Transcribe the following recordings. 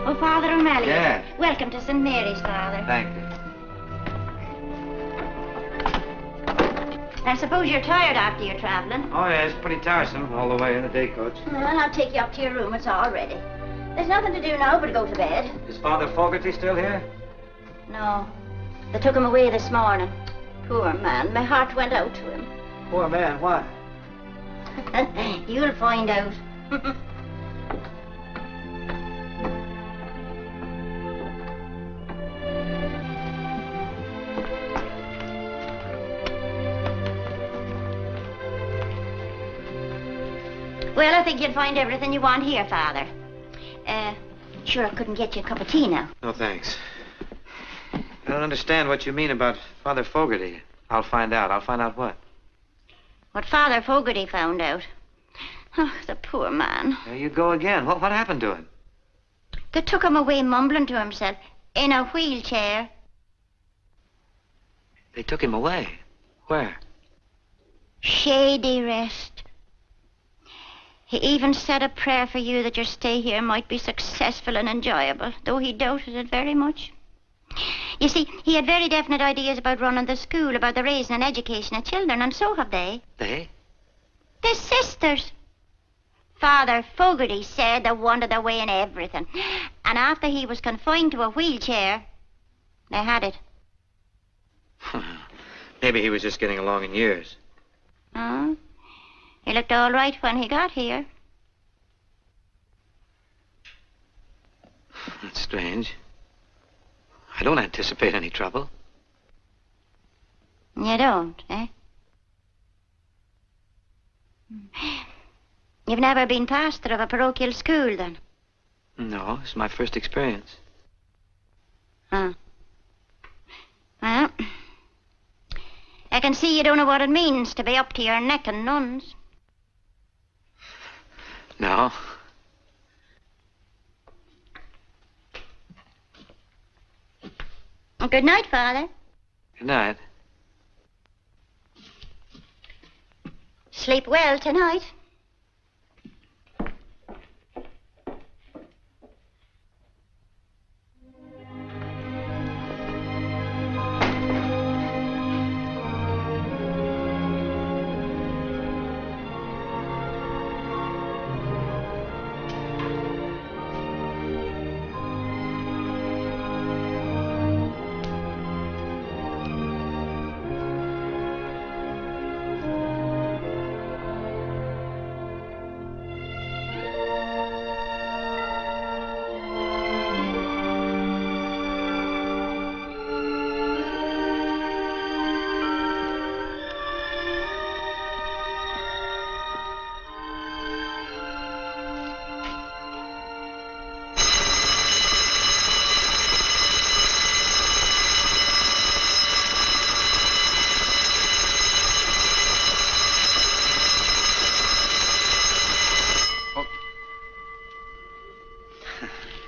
Oh, Father O'Malley. Yes. Welcome to St. Mary's, Father. Thank you. I suppose you're tired after your traveling. Oh, yeah, it's pretty tiresome all the way in the day coach. Well, I'll take you up to your room. It's all ready. There's nothing to do now but go to bed. Is Father Fogarty still here? No. They took him away this morning. Poor man. My heart went out to him. Poor man, why? You'll find out. Well, I think you'll find everything you want here, Father. Sure I couldn't get you a cup of tea now. No, thanks. I don't understand what you mean about Father Fogarty. I'll find out. I'll find out what? What Father Fogarty found out. Oh, the poor man. There you go again. What happened to him? They took him away mumbling to himself in a wheelchair. They took him away? Where? Shady rest. He even said a prayer for you that your stay here might be successful and enjoyable, though he doubted it very much. You see, he had very definite ideas about running the school, about the raising and education of children, and so have they. They? They're sisters. Father Fogarty said they wanted their way in everything. And after he was confined to a wheelchair, they had it. Maybe he was just getting along in years. Huh? He looked all right when he got here. That's strange. I don't anticipate any trouble. You don't, eh? You've never been pastor of a parochial school, then? No, it's my first experience. Huh. Well, I can see you don't know what it means to be up to your neck in nuns. No. Well, good night, Father. Good night. Sleep well tonight.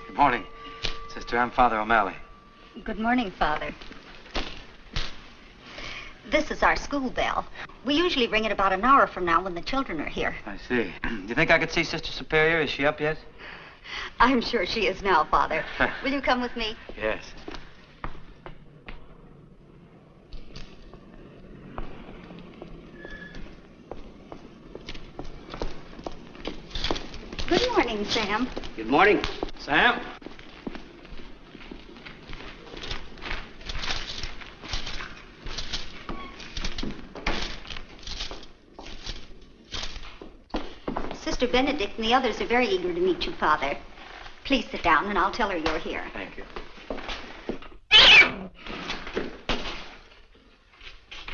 Good morning, Sister. I'm Father O'Malley. Good morning, Father. This is our school bell. We usually ring it about an hour from now when the children are here. I see. Do you think I could see Sister Superior? Is she up yet? I'm sure she is now, Father. Will you come with me? Yes. Good morning, Sam. Good morning. Sam? Sister Benedict and the others are very eager to meet you, Father. Please sit down and I'll tell her you're here. Thank you.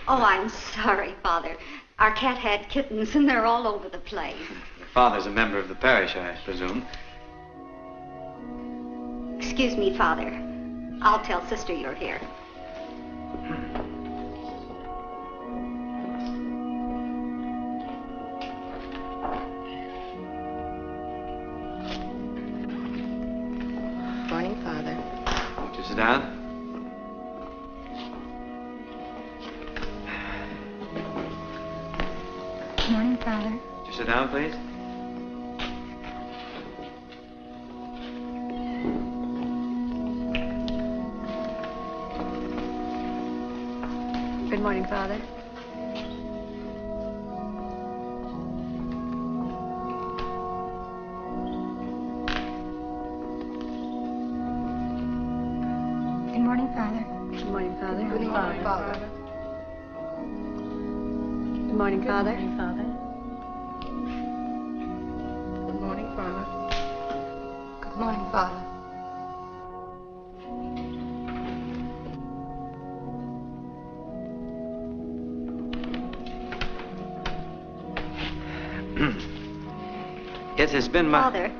Oh, I'm sorry, Father. Our cat had kittens and they're all over the place. Your father's a member of the parish, I presume. Excuse me, Father. I'll tell Sister you're here. Morning, Father. Won't you sit down? Morning, Father. Won't you sit down, please? Good morning, Father. Good morning, Father. Good morning, Father. Good morning, Father. Good morning, Father. Good morning, Father. Good morning, Father. Good morning, Father. It has been my... Father,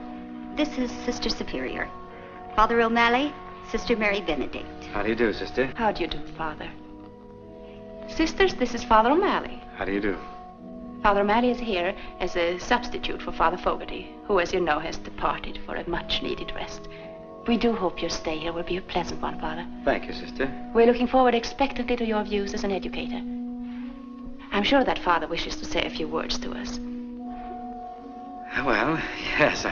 this is Sister Superior. Father O'Malley, Sister Mary Benedict. How do you do, sister? How do you do, Father? Sisters, this is Father O'Malley. How do you do? Father O'Malley is here as a substitute for Father Fogarty, who, as you know, has departed for a much-needed rest. We do hope your stay here will be a pleasant one, Father. Thank you, sister. We're looking forward expectantly to your views as an educator. I'm sure that Father wishes to say a few words to us. Well, yes,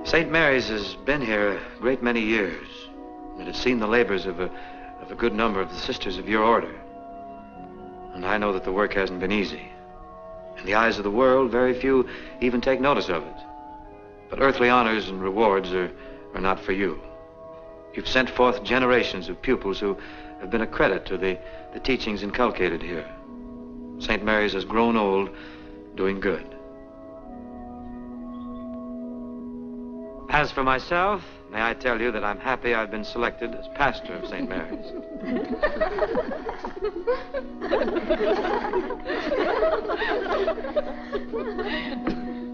St. Mary's has been here a great many years. It has seen the labors of a good number of the sisters of your order. And I know that the work hasn't been easy. In the eyes of the world, very few even take notice of it. But earthly honors and rewards are not for you. You've sent forth generations of pupils who have been a credit to the teachings inculcated here. St. Mary's has grown old, doing good. As for myself, may I tell you that I'm happy I've been selected as pastor of St. Mary's.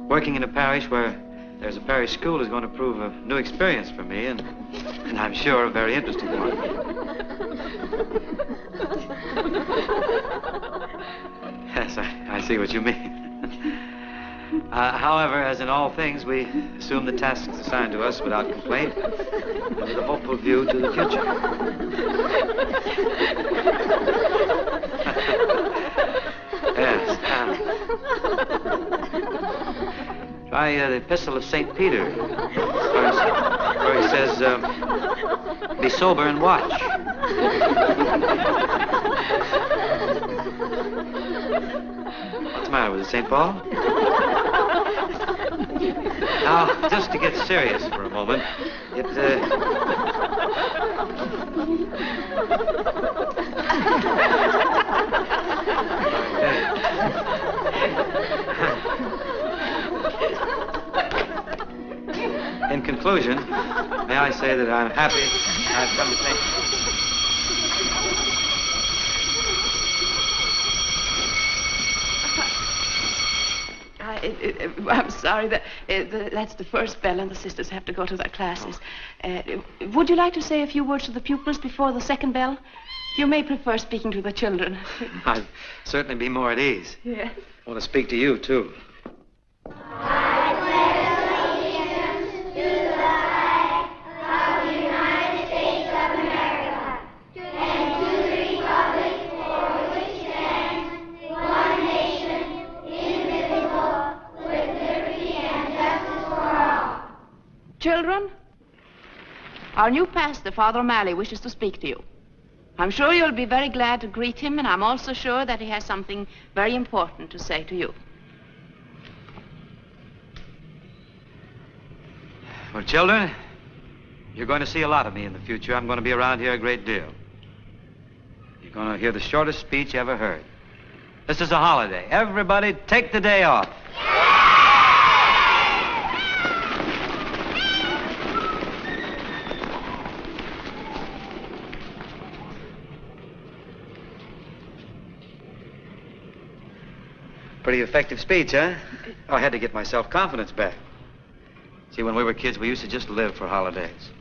Working in a parish where there's a parish school is going to prove a new experience for me, and I'm sure a very interesting one. Yes, I see what you mean. However, as in all things, we assume the tasks assigned to us without complaint and with a hopeful view to the future. Yes. Try the Epistle of St. Peter, where he says, be sober and watch. What's the matter with it, St. Paul? Now, just to get serious for a moment, in conclusion, may I say that I'm happy I've come to think... I'm sorry, that's the first bell and the sisters have to go to their classes. Would you like to say a few words to the pupils before the second bell? You may prefer speaking to the children. I'd certainly be more at ease. Yes. I want to speak to you, too. Children, our new pastor, Father O'Malley, wishes to speak to you. I'm sure you'll be very glad to greet him, and I'm also sure that he has something very important to say to you. Well, children, you're going to see a lot of me in the future. I'm going to be around here a great deal. You're going to hear the shortest speech you ever heard. This is a holiday. Everybody take the day off. Pretty effective speech, huh? Oh, I had to get my self-confidence back. See, when we were kids, we used to just live for holidays.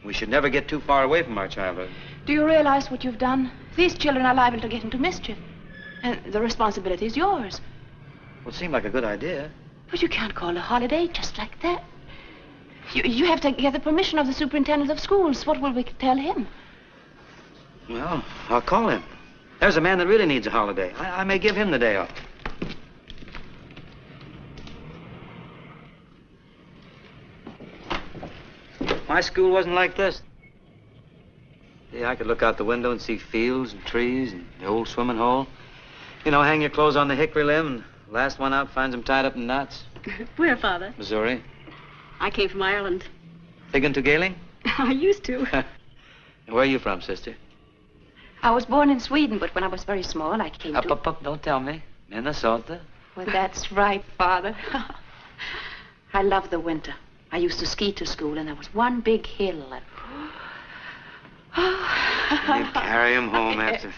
We should never get too far away from our childhood. Do you realize what you've done? These children are liable to get into mischief. And the responsibility is yours. Well, it seemed like a good idea. But you can't call a holiday just like that. You have to get the permission of the superintendent of schools. What will we tell him? Well, I'll call him. There's a man that really needs a holiday. I may give him the day off. My school wasn't like this. See, I could look out the window and see fields and trees and the old swimming hole. You know, hang your clothes on the hickory limb, and the last one out finds them tied up in knots. Where, Father? Missouri. I came from Ireland. Big into Gaelic? I used to. Where are you from, sister? I was born in Sweden, but when I was very small, I came to... Up, don't tell me. Minnesota. Well, that's right, Father. I love the winter. I used to ski to school, and there was one big hill, and... You'd carry him home after...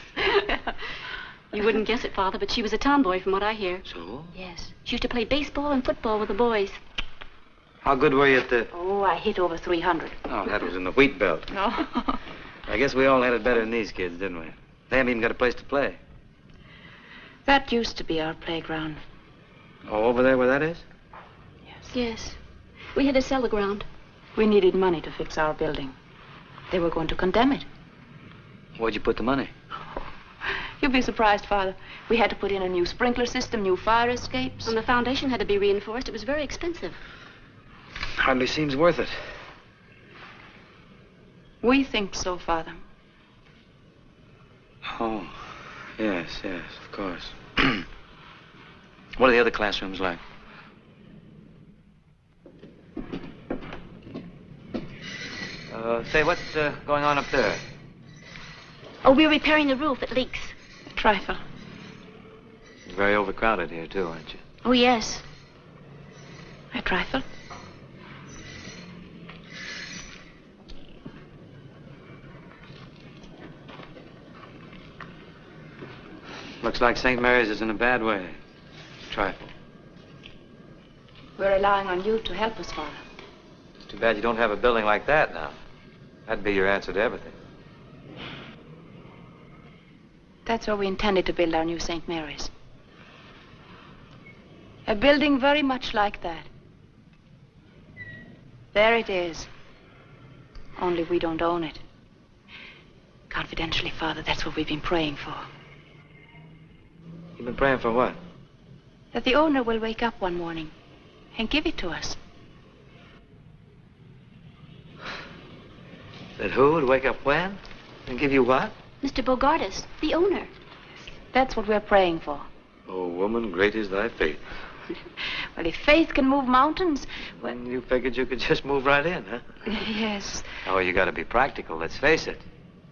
You wouldn't guess it, Father, but she was a tomboy from what I hear. So? Yes. She used to play baseball and football with the boys. How good were you at the... Oh, I hit over 300. Oh, that was in the wheat belt. No. I guess we all had it better than these kids, didn't we? They haven't even got a place to play. That used to be our playground. Oh, over there where that is? Yes. We had to sell the ground. We needed money to fix our building. They were going to condemn it. Where'd you put the money? You'd be surprised, Father. We had to put in a new sprinkler system, new fire escapes. And the foundation had to be reinforced. It was very expensive. Hardly seems worth it. We think so, Father. Oh, yes, of course. What are the other classrooms like? Say, what's going on up there? Oh, we're repairing the roof. It leaks. A trifle. You're very overcrowded here, too, aren't you? Oh, yes. A trifle. Looks like St. Mary's is in a bad way. Trifle. We're relying on you to help us, Father. It's too bad you don't have a building like that now. That'd be your answer to everything. That's where we intended to build our new St. Mary's. A building very much like that. There it is. Only we don't own it. Confidentially, Father, that's what we've been praying for. You've been praying for what? That the owner will wake up one morning and give it to us. That who would wake up when? And give you what? Mr. Bogardus, the owner. That's what we're praying for. Oh, woman, great is thy faith. Well, if faith can move mountains, well... You figured you could just move right in, huh? Yes. Oh, you gotta be practical, let's face it.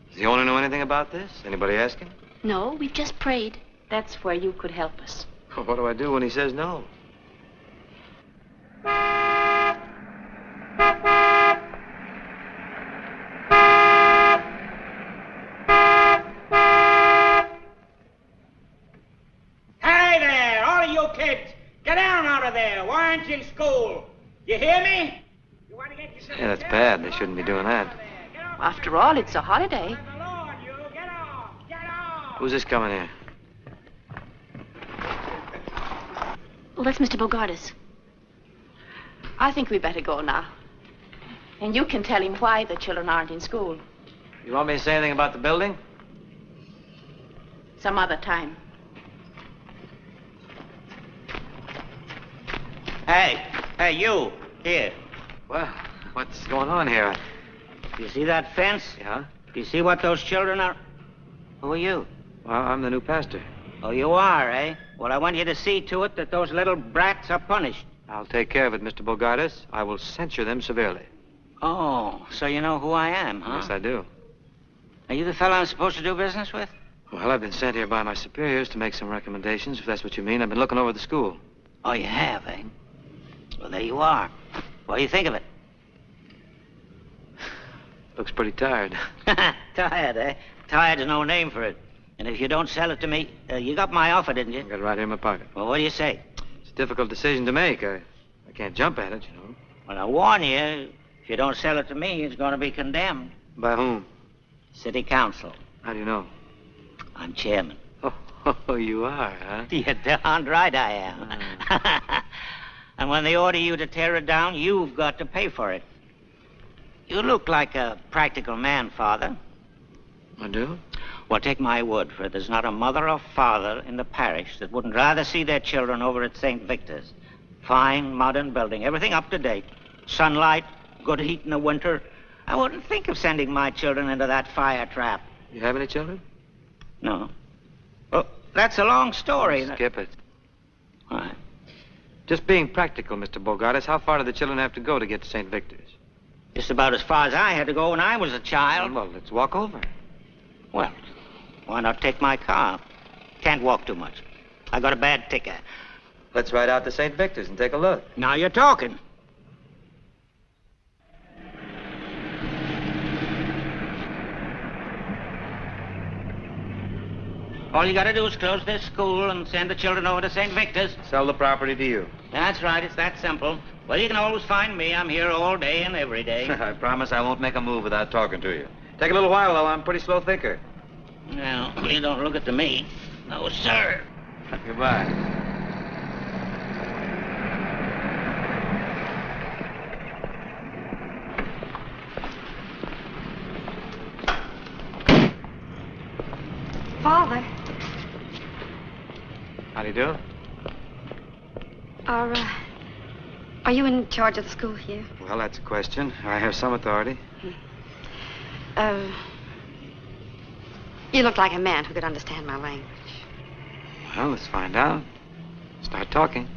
Does the owner know anything about this? Anybody ask him? No, we've just prayed. That's where you could help us. What do I do when he says no? Hey there, all of you kids! Get down out of there! Why aren't you in school? You hear me? You want to get yourself... Yeah, that's bad. They shouldn't be doing that. After all, it's a holiday. Who's this coming here? Well, that's Mr. Bogardus. I think we better go now. And you can tell him why the children aren't in school. You want me to say anything about the building? Some other time. Hey, you, here. Well, what's going on here? You see that fence? Yeah? Do you see what those children are? Who are you? Well, I'm the new pastor. Oh, you are, eh? Well, I want you to see to it that those little brats are punished. I'll take care of it, Mr. Bogardus. I will censure them severely. Oh, so you know who I am, huh? Yes, I do. Are you the fellow I'm supposed to do business with? Well, I've been sent here by my superiors to make some recommendations, if that's what you mean. I've been looking over the school. Oh, you have, eh? Well, there you are. What do you think of it? Looks pretty tired. Tired, eh? Tired's no name for it. And if you don't sell it to me, you got my offer, didn't you? I got it right here in my pocket. Well, what do you say? It's a difficult decision to make. I can't jump at it, you know. Well, I warn you, if you don't sell it to me, it's going to be condemned. By whom? City Council. How do you know? I'm chairman. Oh, you are, huh? You're darned right I am. And when they order you to tear it down, you've got to pay for it. You look like a practical man, Father. I do? Well, take my word for it. There's not a mother or father in the parish that wouldn't rather see their children over at St. Victor's. Fine, modern building, everything up to date. Sunlight, good heat in the winter, I wouldn't think of sending my children into that fire trap. You have any children? No. Well, that's a long story. Skip it. Why? Just being practical, Mr. Bogardus, how far do the children have to go to get to St. Victor's? Just about as far as I had to go when I was a child. Well, let's walk over. Well, why not take my car? Can't walk too much. I got a bad ticker. Let's ride out to St. Victor's and take a look. Now you're talking. All you gotta do is close this school and send the children over to St. Victor's. Sell the property to you. That's right, it's that simple. Well, you can always find me. I'm here all day and every day. I promise I won't make a move without talking to you. Take a little while, though. I'm a pretty slow thinker. Well, you don't look it to me. No, sir. Goodbye. Father, How do you do? are you in charge of the school here? Well, that's a question. I have some authority. You look like a man who could understand my language. Well, let's find out. Start talking.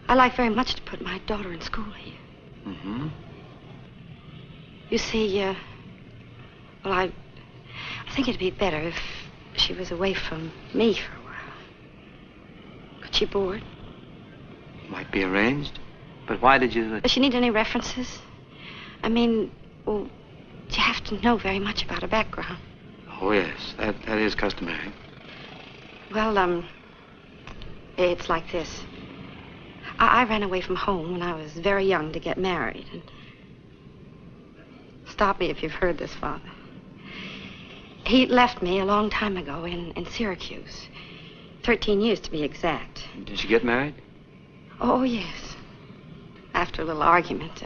I like very much to put my daughter in school here. Mm-hmm. You see, well, I think it'd be better if she was away from me for a while. Could she board? Might be arranged. But why did you... Does she need any references? I mean, well, you have to know very much about her background. Oh, yes. That is customary. Well, it's like this. I ran away from home when I was very young to get married. And stop me if you've heard this, Father. He left me a long time ago in Syracuse. 13 years to be exact. Did you get married? Oh, yes. After a little argument.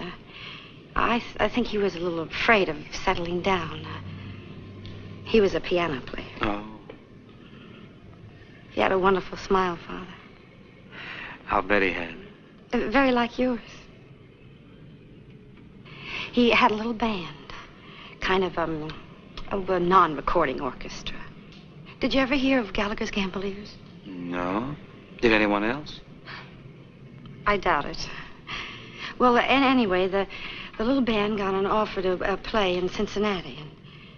I think he was a little afraid of settling down. He was a piano player. Oh. He had a wonderful smile, Father. I'll bet he had. Very like yours. He had a little band. Kind of, a non-recording orchestra. Did you ever hear of Gallagher's Gamboliers? No. Did anyone else? I doubt it. Well, anyway, the little band got an offer to play in Cincinnati.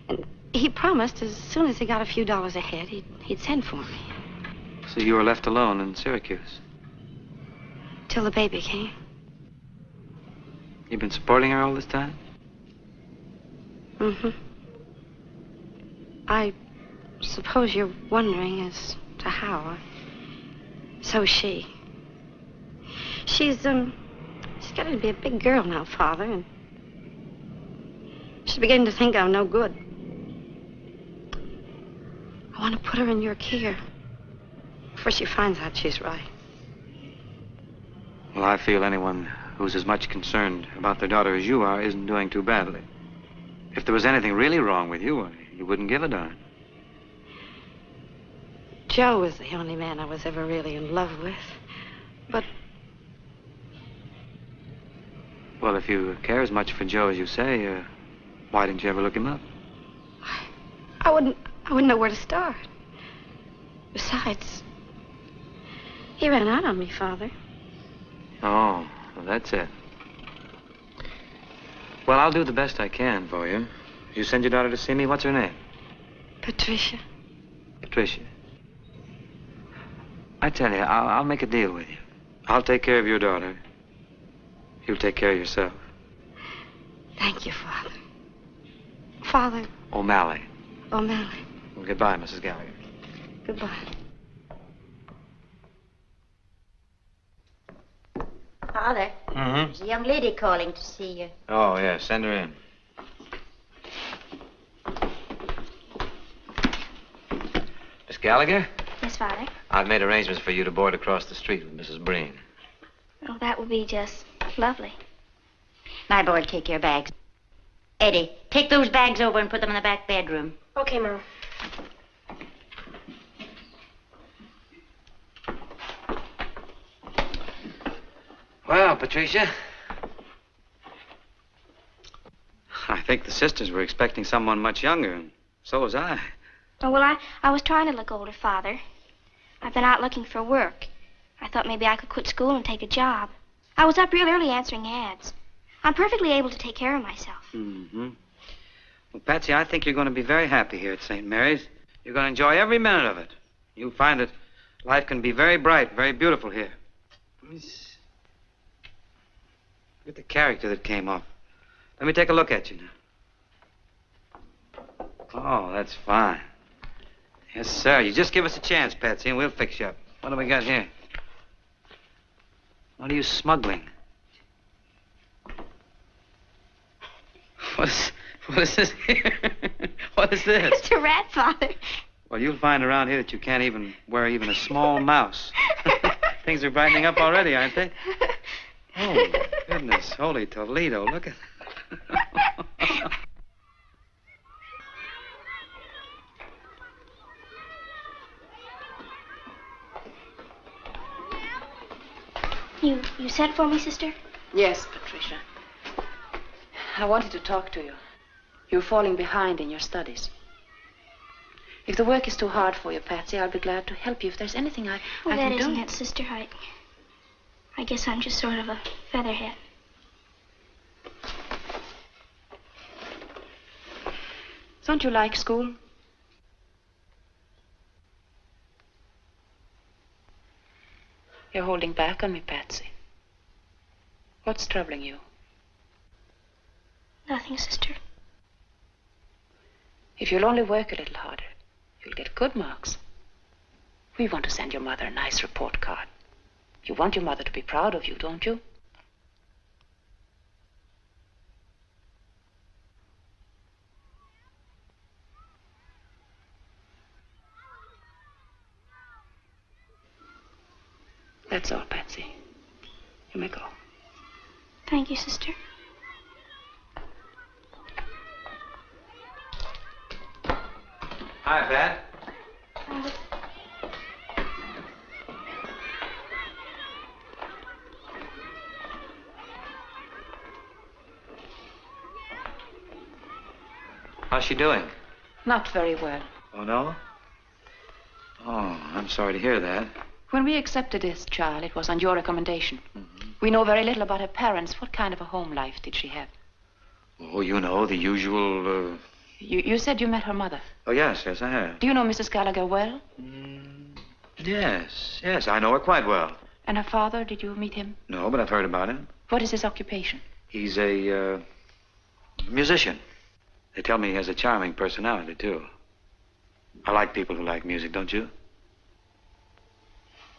And he promised as soon as he got a few dollars ahead, he'd send for me. So you were left alone in Syracuse? Till the baby came. You've been supporting her all this time? Mm-hmm. I suppose you're wondering as to how. So is she. She's getting to be a big girl now, Father, and she's beginning to think I'm no good. I want to put her in your care before she finds out she's right. Well, I feel anyone who's as much concerned about their daughter as you are isn't doing too badly. If there was anything really wrong with you, you wouldn't give a darn. Joe was the only man I was ever really in love with. But... Well, if you care as much for Joe as you say, why didn't you ever look him up? I wouldn't know where to start. Besides, he ran out on me, Father. Oh, well, that's it. Well, I'll do the best I can for you. You send your daughter to see me. What's her name? Patricia. Patricia. I tell you, I'll make a deal with you. I'll take care of your daughter. You'll take care of yourself. Thank you, Father. Father. O'Malley. O'Malley. Well, goodbye, Mrs. Gallagher. Goodbye. Father, Mm-hmm. there's a young lady calling to see you. Oh, yeah, send her in. Miss Gallagher, Yes, Father. I've made arrangements for you to board across the street with Mrs. Breen. Oh, that would be just lovely. My boy, take your bags. Eddie, take those bags over and put them in the back bedroom. Okay, Mom. Well, Patricia. think the sisters were expecting someone much younger, and so was I. Oh, well, I was trying to look older, Father. I've been out looking for work. I thought maybe I could quit school and take a job. I was up real early answering ads. I'm perfectly able to take care of myself. Mm-hmm. Well, Patsy, I think you're going to be very happy here at St. Mary's. You're going to enjoy every minute of it. You'll find that life can be very bright, very beautiful here. Look at the character that came off. Let me take a look at you now. Oh, that's fine. Yes, sir. You just give us a chance, Patsy, and we'll fix you up. What do we got here? What are you smuggling? What is this here? What is this? It's a rat, Father. Well, you'll find around here that you can't even wear even a small mouse. Things are brightening up already, aren't they? Oh, goodness. Holy Toledo. Look at that. You sent for me, sister? Yes, Patricia. I wanted to talk to you. You're falling behind in your studies. If the work is too hard for you, Patsy, I'll be glad to help you. If there's anything I Well, can that do. isn't it, sister. I guess I'm just sort of a featherhead. Don't you like school? You're holding back on me, Patsy. What's troubling you? Nothing, sister. If you'll only work a little harder, you'll get good marks. We want to send your mother a nice report card. You want your mother to be proud of you, don't you? That's all, Patsy. You may go. Thank you, sister. Hi, Pat. How's she doing? Not very well. Oh, no? Oh, I'm sorry to hear that. When we accepted this child, it was on your recommendation. Mm-hmm. We know very little about her parents. What kind of a home life did she have? Oh, you know, the usual, You said you met her mother. Oh, yes, I have. Do you know Mrs. Gallagher well? Yes, I know her quite well. And her father, did you meet him? No, but I've heard about him. What is his occupation? He's a, musician. They tell me he has a charming personality, too. I like people who like music, don't you?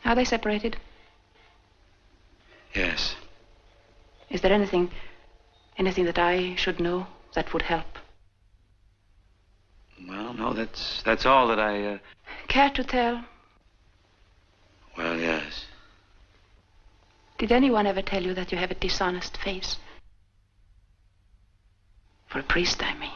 Are they separated? Yes. Is there anything that I should know that would help? Well, no, that's all that I, Care to tell? Well, yes. Did anyone ever tell you that you have a dishonest face? For a priest, I mean.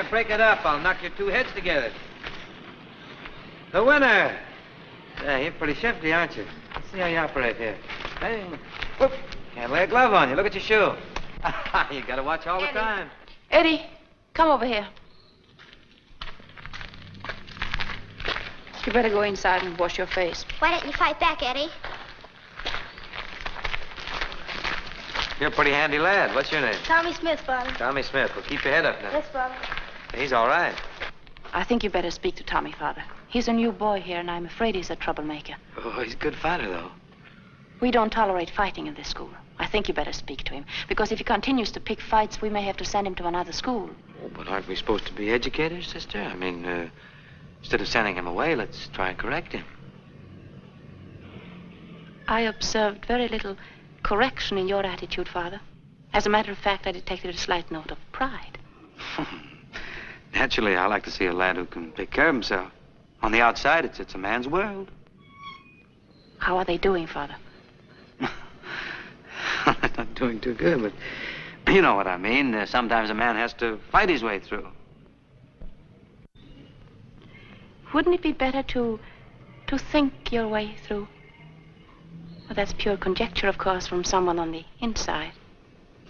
Break it up. I'll knock your two heads together. The winner. Yeah, you're pretty shifty, aren't you? Let's see how you operate here. Hey, whoop. Can't lay a glove on you. Look at your shoe. You gotta watch all the time. Eddie, come over here. You better go inside and wash your face. Why don't you fight back, Eddie? You're a pretty handy lad. What's your name? Tommy Smith, Father. Tommy Smith. Well, keep your head up now. Yes, Father. He's all right. I think you better speak to Tommy, Father. He's a new boy here, and I'm afraid he's a troublemaker. Oh, he's a good fighter, though. We don't tolerate fighting in this school. I think you better speak to him, because if he continues to pick fights, we may have to send him to another school. Oh, but aren't we supposed to be educators, sister? I mean, instead of sending him away, let's try and correct him. I observed very little correction in your attitude, Father. As a matter of fact, I detected a slight note of pride. Naturally, I like to see a lad who can take care of himself. On the outside, it's a man's world. How are they doing, Father? Not doing too good, You know what I mean. Sometimes a man has to fight his way through. Wouldn't it be better to think your way through? Well, that's pure conjecture, of course, from someone on the inside.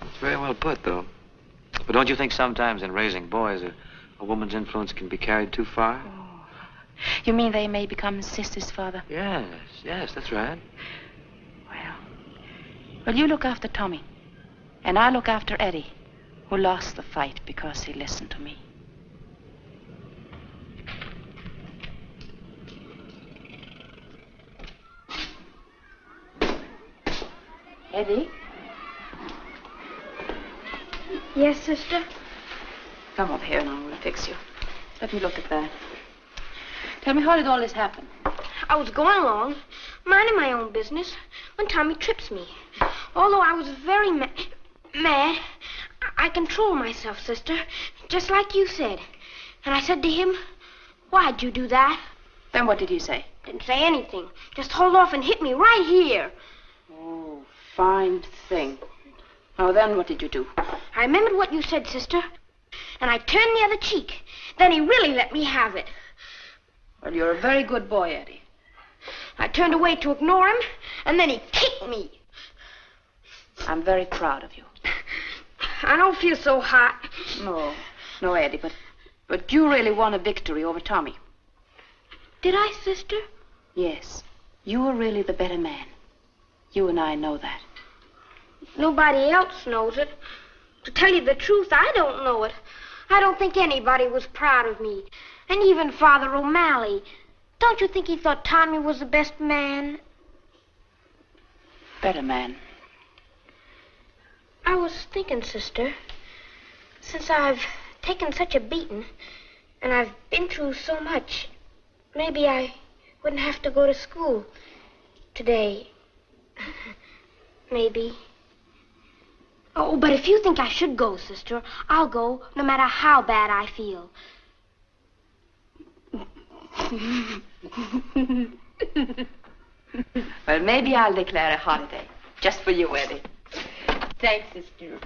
It's very well put, though. But don't you think sometimes in raising boys, a woman's influence can be carried too far? Oh. You mean they may become sisters, Father? Yes, that's right. Well, you look after Tommy, and I look after Eddie, who lost the fight because he listened to me. Eddie? Yes, sister? Come up here now, we'll fix you. Let me look at that. Tell me, how did all this happen? I was going along, minding my own business, when Tommy trips me. Although I was very mad, I controlled myself, sister, just like you said. And I said to him, "Why'd you do that?" Then what did he say? Didn't say anything. Just hold off and hit me right here. Oh, fine thing. Now then, what did you do? I remembered what you said, sister, and I turned the other cheek. Then he really let me have it. Well, you're a very good boy, Eddie. I turned away to ignore him, and then he kicked me. I'm very proud of you. I don't feel so hot. No, Eddie, but you really won a victory over Tommy. Did I, sister? Yes. You were really the better man. You and I know that. Nobody else knows it. To tell you the truth, I don't know it. I don't think anybody was proud of me. And even Father O'Malley. Don't you think he thought Tommy was the best man? Better man. I was thinking, sister, since I've taken such a beating, and I've been through so much, maybe I wouldn't have to go to school today. Maybe. Oh, but if you think I should go, sister, I'll go no matter how bad I feel. Well, maybe I'll declare a holiday, just for you, Eddie. Thanks, sister.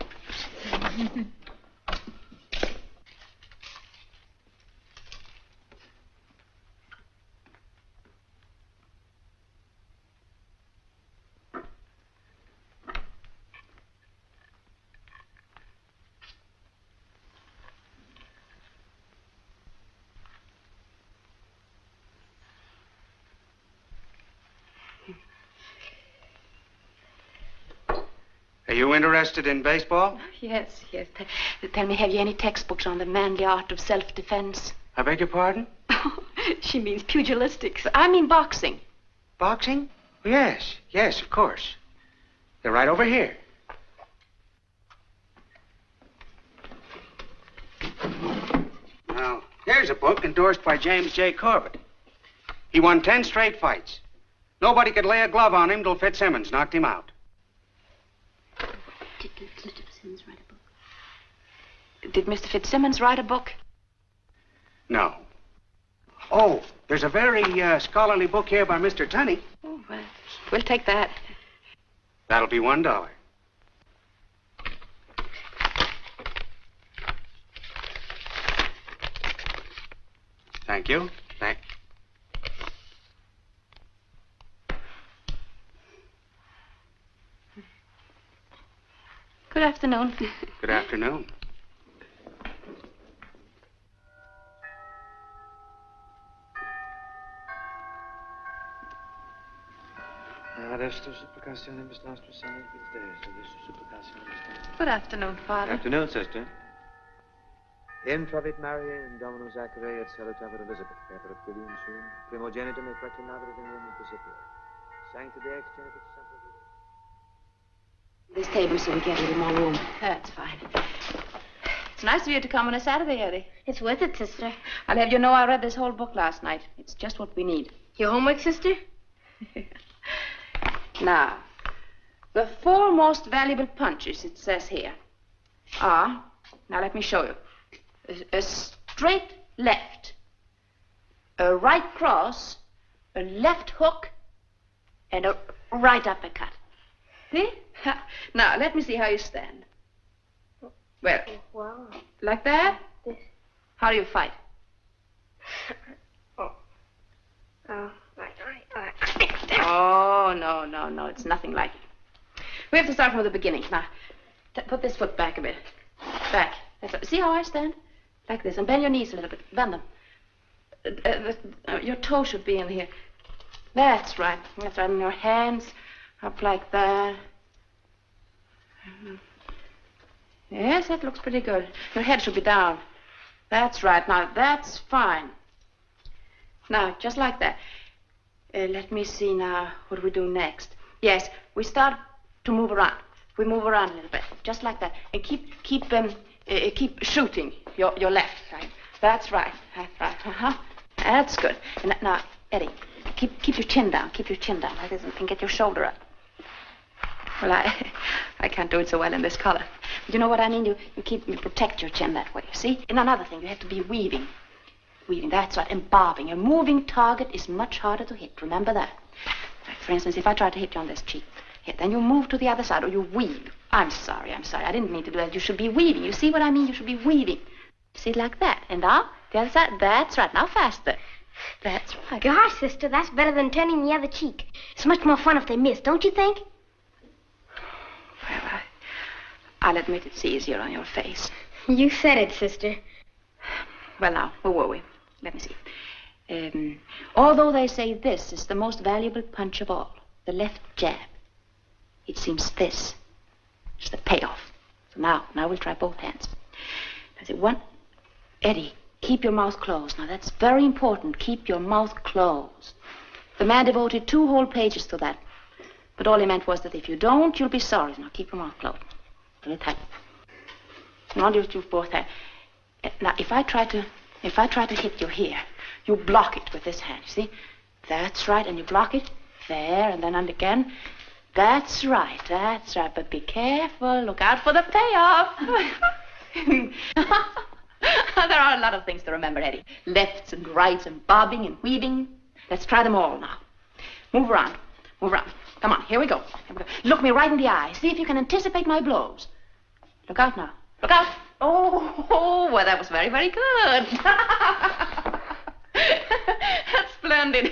Are you interested in baseball? Yes. Tell me, have you any textbooks on the manly art of self-defense? I beg your pardon? She means pugilistics. I mean boxing. Boxing? Yes, of course. They're right over here. Now, here's a book endorsed by James J. Corbett. He won 10 straight fights. Nobody could lay a glove on him till Fitzsimmons knocked him out. Did Mr. Fitzsimmons write a book? No. Oh, there's a very scholarly book here by Mr. Tunney. Oh, well, we'll take that. That'll be $1. Thank you. Good afternoon. Good afternoon. Good afternoon, Father. Afternoon, sister. Intravit Maria in Domino Zachary et Salutabat Elizabeth, Pepper Filium Sum, Primogenitum et Fractionavis in Roman Principio. Sancta Deus Genitus Semper. This table so we get a little more room. That's fine. It's nice of you to come on a Saturday, Eddie. It's worth it, sister. I'll have you know I read this whole book last night. It's just what we need. Your homework, sister? Now, the 4 most valuable punches, it says here, are, now let me show you, a straight left, a right cross, a left hook, and a right uppercut. See? Now, let me see how you stand. Well, like that? How do you fight? Oh, no, it's nothing like it. We have to start from the beginning. Now, put this foot back a bit. Back. See how I stand? Like this. And bend your knees a little bit. Bend them. Your toe should be in here. That's right. That's right. And your hands up like that. Yes, that looks pretty good. Your head should be down. That's right. Now, that's fine. Now, just like that. Let me see now. What do we do next? Yes, we start to move around. We move around a little bit, just like that. And keep shooting your left side. That's right. That's right. That's good. And now, Eddie, keep your chin down. Keep your chin down like this and get your shoulder up. Well, I can't do it so well in this color. But you know what I mean? You protect your chin that way, see? And another thing, you have to be weaving. Weaving, that's right, and bobbing. A moving target is much harder to hit. Remember that. Like, for instance, if I try to hit you on this cheek, here, then you move to the other side, or you weave. I'm sorry. I didn't mean to do that. You should be weaving. You see what I mean? You should be weaving. See, like that. And now, the other side. That's right. Now faster. That's right. Gosh, sister, that's better than turning the other cheek. It's much more fun if they miss, don't you think? Well, I'll admit it's easier on your face. You said it, sister. Well, now, where were we? Let me see. Although they say this is the most valuable punch of all, the left jab, it seems this is the payoff. So now we'll try both hands. I say one. Eddie, keep your mouth closed. Now, that's very important. Keep your mouth closed. The man devoted 2 whole pages to that. But all he meant was that if you don't, you'll be sorry. Now, keep your mouth closed. Very tight. Now, you both hands. Now, if I try to hit you here, you block it with this hand, you see? That's right, and you block it there, and then again. That's right. But be careful. Look out for the payoff. There are a lot of things to remember, Eddie. Lefts and rights and bobbing and weaving. Let's try them all now. Move around. Come on, here we go. Look me right in the eye. See if you can anticipate my blows. Look out now. Look out. Oh, well, that was very, very good. That's splendid.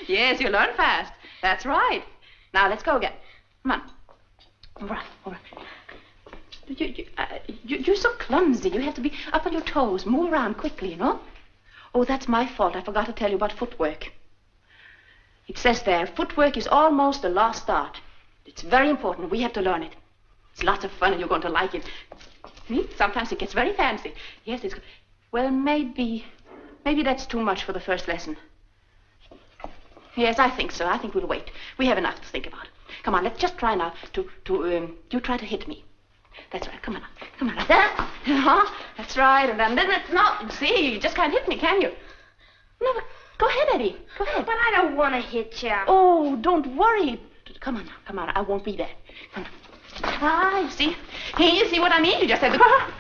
Yes, you learn fast. That's right. Now, let's go again. Come on. Over. You're so clumsy. You have to be up on your toes. Move around quickly, you know? Oh, that's my fault. I forgot to tell you about footwork. It says there, footwork is almost a lost art. It's very important. We have to learn it. It's lots of fun, and you're going to like it. Sometimes it gets very fancy. Yes, it's good. Well, maybe that's too much for the first lesson. Yes, I think so. I think we'll wait. We have enough to think about. Come on, let's just try now you try to hit me. That's right. Come on. Like that. That's right. And then no, see, you just can't hit me, can you? No, but go ahead, Eddie. Go ahead. But I don't want to hit you. Oh, don't worry. Come on. I won't be there. Come on. You see? Hey, you see what I mean? You just have to...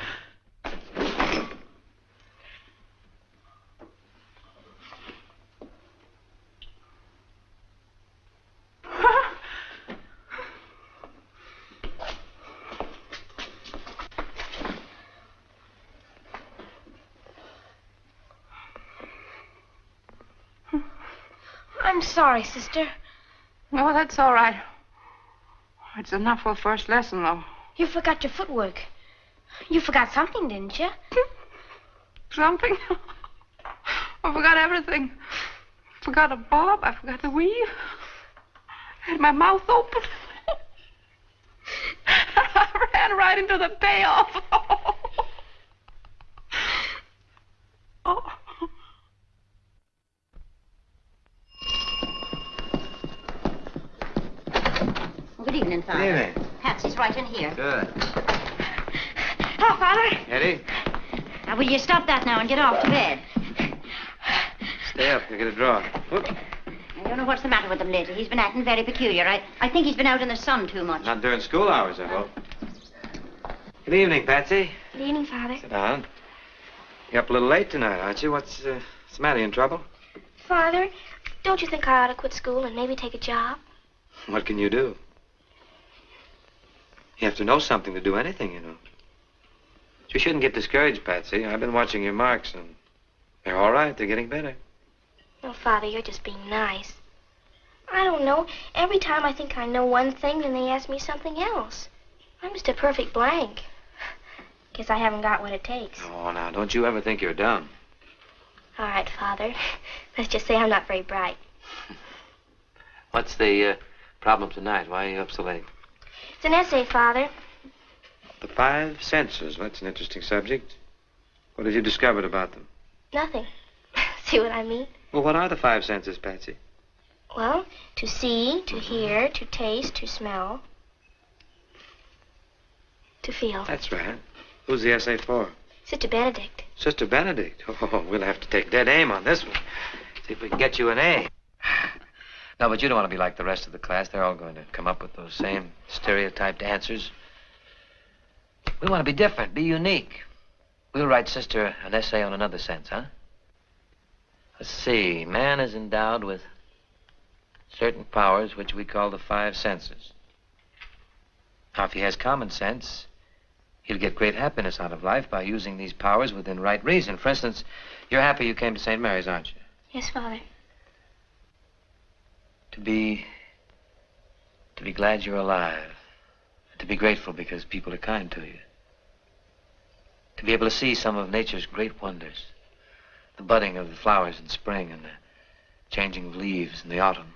I'm sorry, sister. Oh, that's all right. It's enough for first lesson, though. You forgot your footwork. You forgot something, didn't you? Something? I forgot everything. I forgot to bob. I forgot to weave. I had my mouth open. I ran right into the payoff. Oh. Good evening, Father. Good evening. Patsy's right in here. Good. Hello, Father. Eddie? Now, will you stop that now and get off to bed? Stay up. You'll get a draw. Whoop. I don't know what's the matter with him lately. He's been acting very peculiar. I think he's been out in the sun too much. Not during school hours, I hope. Good evening, Patsy. Good evening, Father. Sit down. You're up a little late tonight, aren't you? What's the matter? You in trouble? Father, don't you think I ought to quit school and maybe take a job? What can you do? You have to know something to do anything, you know. You shouldn't get discouraged, Patsy. I've been watching your marks, and they're all right. They're getting better. Oh, Father, you're just being nice. I don't know. Every time I think I know one thing, then they ask me something else. I'm just a perfect blank. Guess I haven't got what it takes. Oh, now, don't you ever think you're dumb. All right, Father. Let's just say I'm not very bright. What's the problem tonight? Why are you up so late? It's an essay, Father. The 5 senses. That's an interesting subject. What have you discovered about them? Nothing. See what I mean? Well, what are the 5 senses, Patsy? Well, to see, to hear, to taste, to smell, to feel. That's right. Who's the essay for? Sister Benedict. Sister Benedict? Oh, we'll have to take dead aim on this one. See if we can get you an A. No, but you don't want to be like the rest of the class. They're all going to come up with those same stereotyped answers. We want to be different, be unique. We'll write Sister an essay on another sense, huh? Let's see. Man is endowed with certain powers which we call the 5 senses. Now, if he has common sense, he'll get great happiness out of life by using these powers within right reason. For instance, you're happy you came to St. Mary's, aren't you? Yes, Father. To be glad you're alive. To be grateful because people are kind to you. To be able to see some of nature's great wonders. The budding of the flowers in spring and the changing of leaves in the autumn.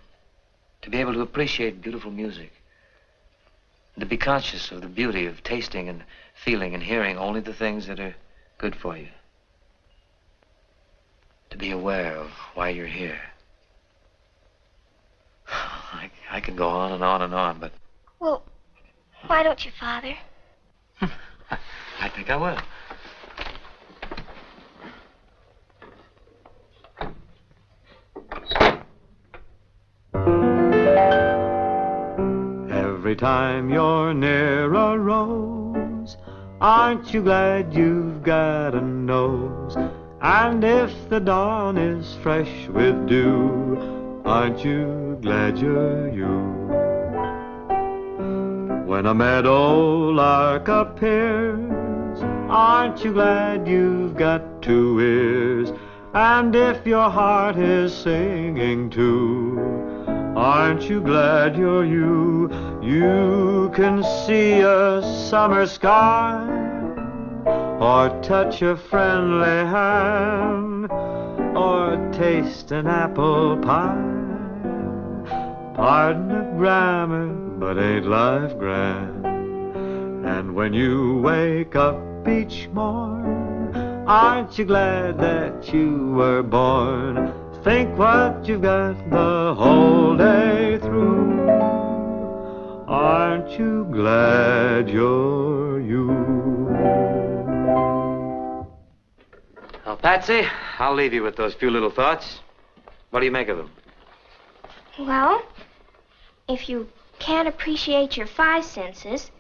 To be able to appreciate beautiful music. And to be conscious of the beauty of tasting and feeling and hearing only the things that are good for you. To be aware of why you're here. I could go on and on and on, but... Well, why don't you, Father? I think I will. Every time you're near a rose, aren't you glad you've got a nose? And if the dawn is fresh with dew, aren't you glad you're you? When a meadow lark appears, aren't you glad you've got 2 ears? And if your heart is singing too, aren't you glad you're you? You can see a summer sky, or touch a friendly hand, or taste an apple pie. Pardon the grammar, but ain't life grand? And when you wake up each morn, aren't you glad that you were born? Think what you've got the whole day through. Aren't you glad you're you? Well, Patsy, I'll leave you with those few little thoughts. What do you make of them? Well, if you can't appreciate your 5 senses,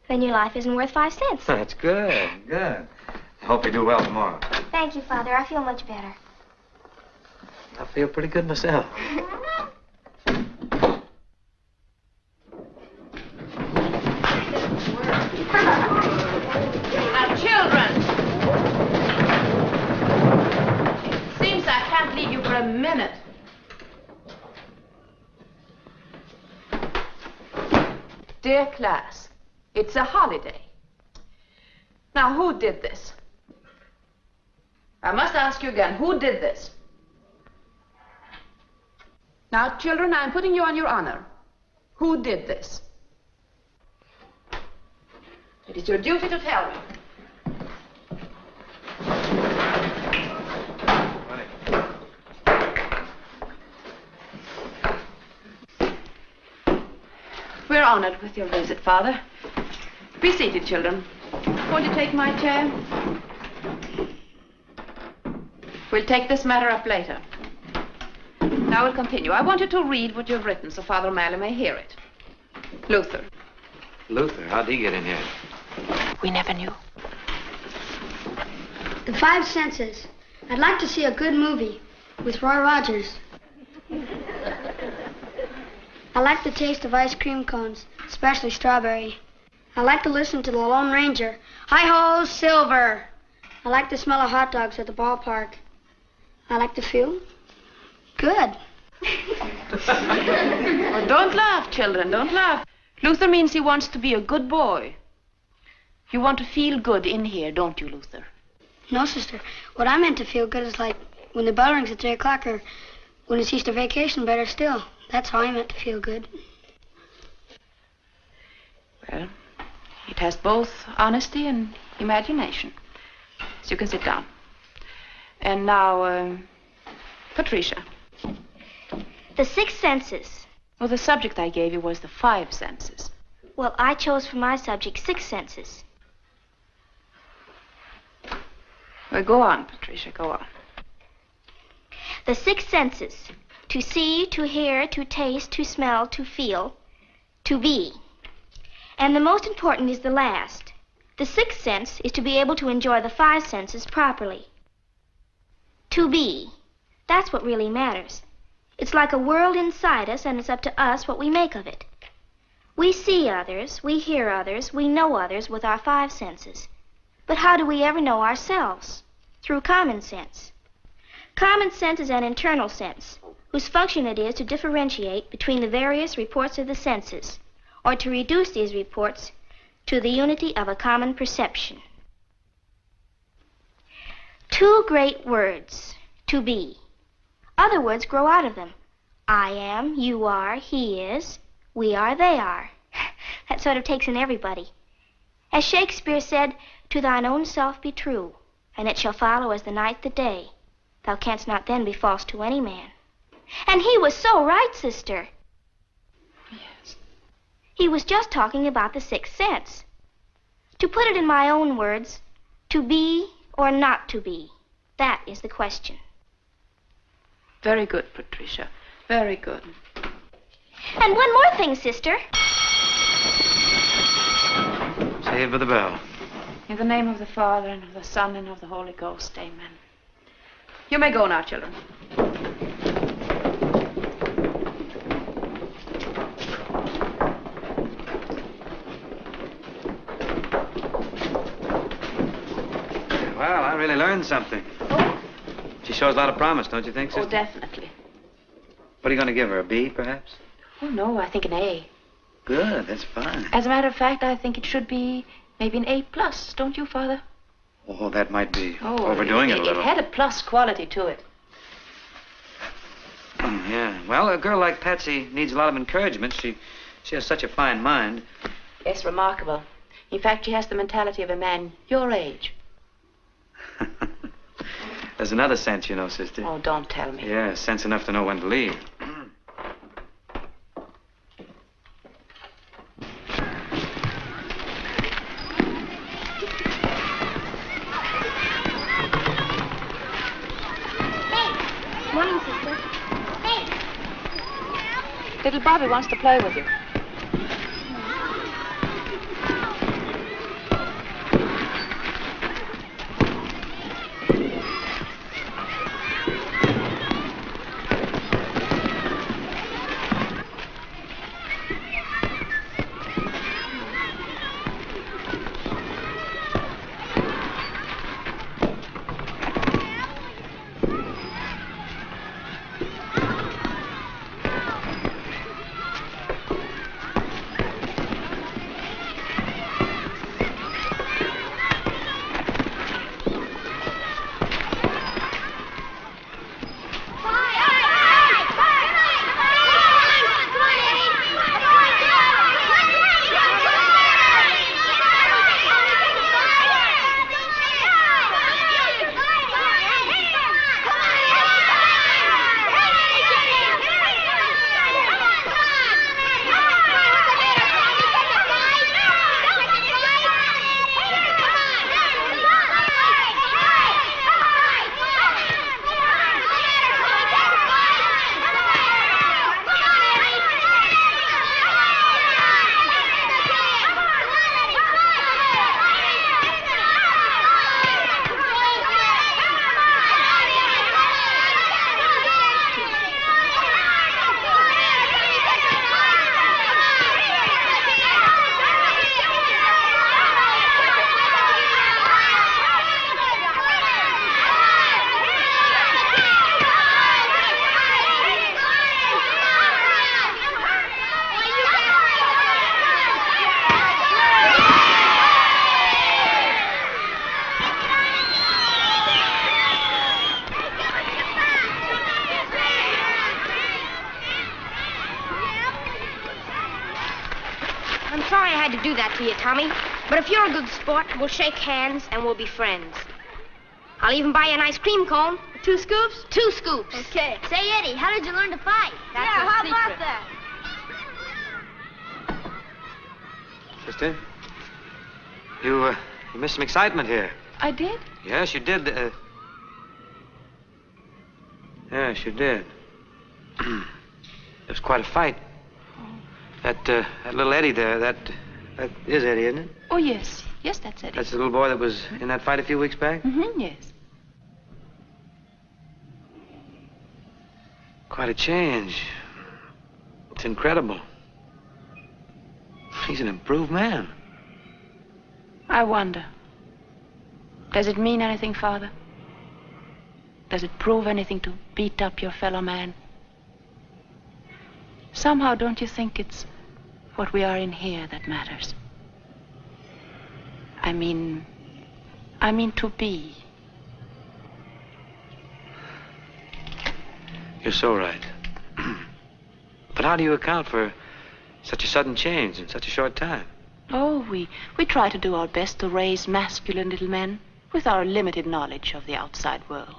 then your life isn't worth 5 cents. That's good, good. I hope you do well tomorrow. Thank you, Father. I feel much better. I feel pretty good myself. Now, children. It seems I can't leave you for a minute. Dear class, it's a holiday. Now, who did this? I must ask you again, who did this? Now, children, I'm putting you on your honor. Who did this? It is your duty to tell me. We're honored with your visit, Father. Be seated, children. Won't you take my chair? We'll take this matter up later. Now we'll continue. I want you to read what you've written so Father O'Malley may hear it. Luther. Luther, how'd he get in here? We never knew. The 5 senses. I'd like to see a good movie with Roy Rogers. I like the taste of ice cream cones, especially strawberry. I like to listen to the Lone Ranger. Hi-ho, Silver. I like to smell of hot dogs at the ballpark. I like to feel good. Oh, don't laugh, children, don't laugh. Luther means he wants to be a good boy. You want to feel good in here, don't you, Luther? No, sister. What I meant to feel good is like when the bell rings at 3 o'clock or when it's Easter vacation, better still. That's how I meant to feel good. Well, it has both honesty and imagination. So you can sit down. And now, Patricia. The 6 senses. Well, the subject I gave you was the 5 senses. Well, I chose for my subject 6 senses. Well, go on, Patricia, go on. The 6 senses. To see, to hear, to taste, to smell, to feel, to be. And the most important is the last. The 6th sense is to be able to enjoy the 5 senses properly. To be. That's what really matters. It's like a world inside us, and it's up to us what we make of it. We see others, we hear others, we know others with our 5 senses. But how do we ever know ourselves? Through common sense. Common sense is an internal sense, whose function it is to differentiate between the various reports of the senses, or to reduce these reports to the unity of a common perception. 2 great words, to be. Other words grow out of them. I am, you are, he is, we are, they are. That sort of takes in everybody. As Shakespeare said, to thine own self be true, and it shall follow as the night the day. Thou canst not then be false to any man. And he was so right, sister. Yes. He was just talking about the 6th sense. To put it in my own words, to be or not to be, that is the question. Very good, Patricia. Very good. And one more thing, sister. Saved by the bell. In the name of the Father, and of the Son, and of the Holy Ghost, amen. You may go now, children. Well, I really learned something. She shows a lot of promise, don't you think, sister? Oh, definitely. What are you going to give her, a B, perhaps? Oh, no, I think an A. Good, that's fine. As a matter of fact, I think it should be maybe an A+, don't you, Father? Oh, that might be overdoing it a little. It had a plus quality to it. Yeah. Well, a girl like Patsy needs a lot of encouragement. She has such a fine mind. Yes, remarkable. In fact, she has the mentality of a man your age. There's another sense, you know, sister. Oh, don't tell me. Yeah, sense enough to know when to leave. Morning, sister. Little Bobby wants to play with you. for you, Tommy. But if you're a good sport, we'll shake hands and we'll be friends. I'll even buy you an ice cream cone. 2 scoops? 2 scoops. Okay. Say, Eddie, how did you learn to fight? That's yeah, a how secret. about that? Sister, you missed some excitement here. I did? Yes, you did. Yes, you did. It was quite a fight. That little Eddie there, that is Eddie, isn't it? Oh, yes. Yes, that's Eddie. That's the little boy that was in that fight a few weeks back? Mm-hmm, yes. Quite a change. It's incredible. He's an improved man. I wonder. Does it mean anything, Father? Does it prove anything to beat up your fellow man? Somehow, don't you think it's what we are in here that matters? I mean to be. You're so right. But how do you account for such a sudden change in such a short time? Oh, we try to do our best to raise masculine little men with our limited knowledge of the outside world.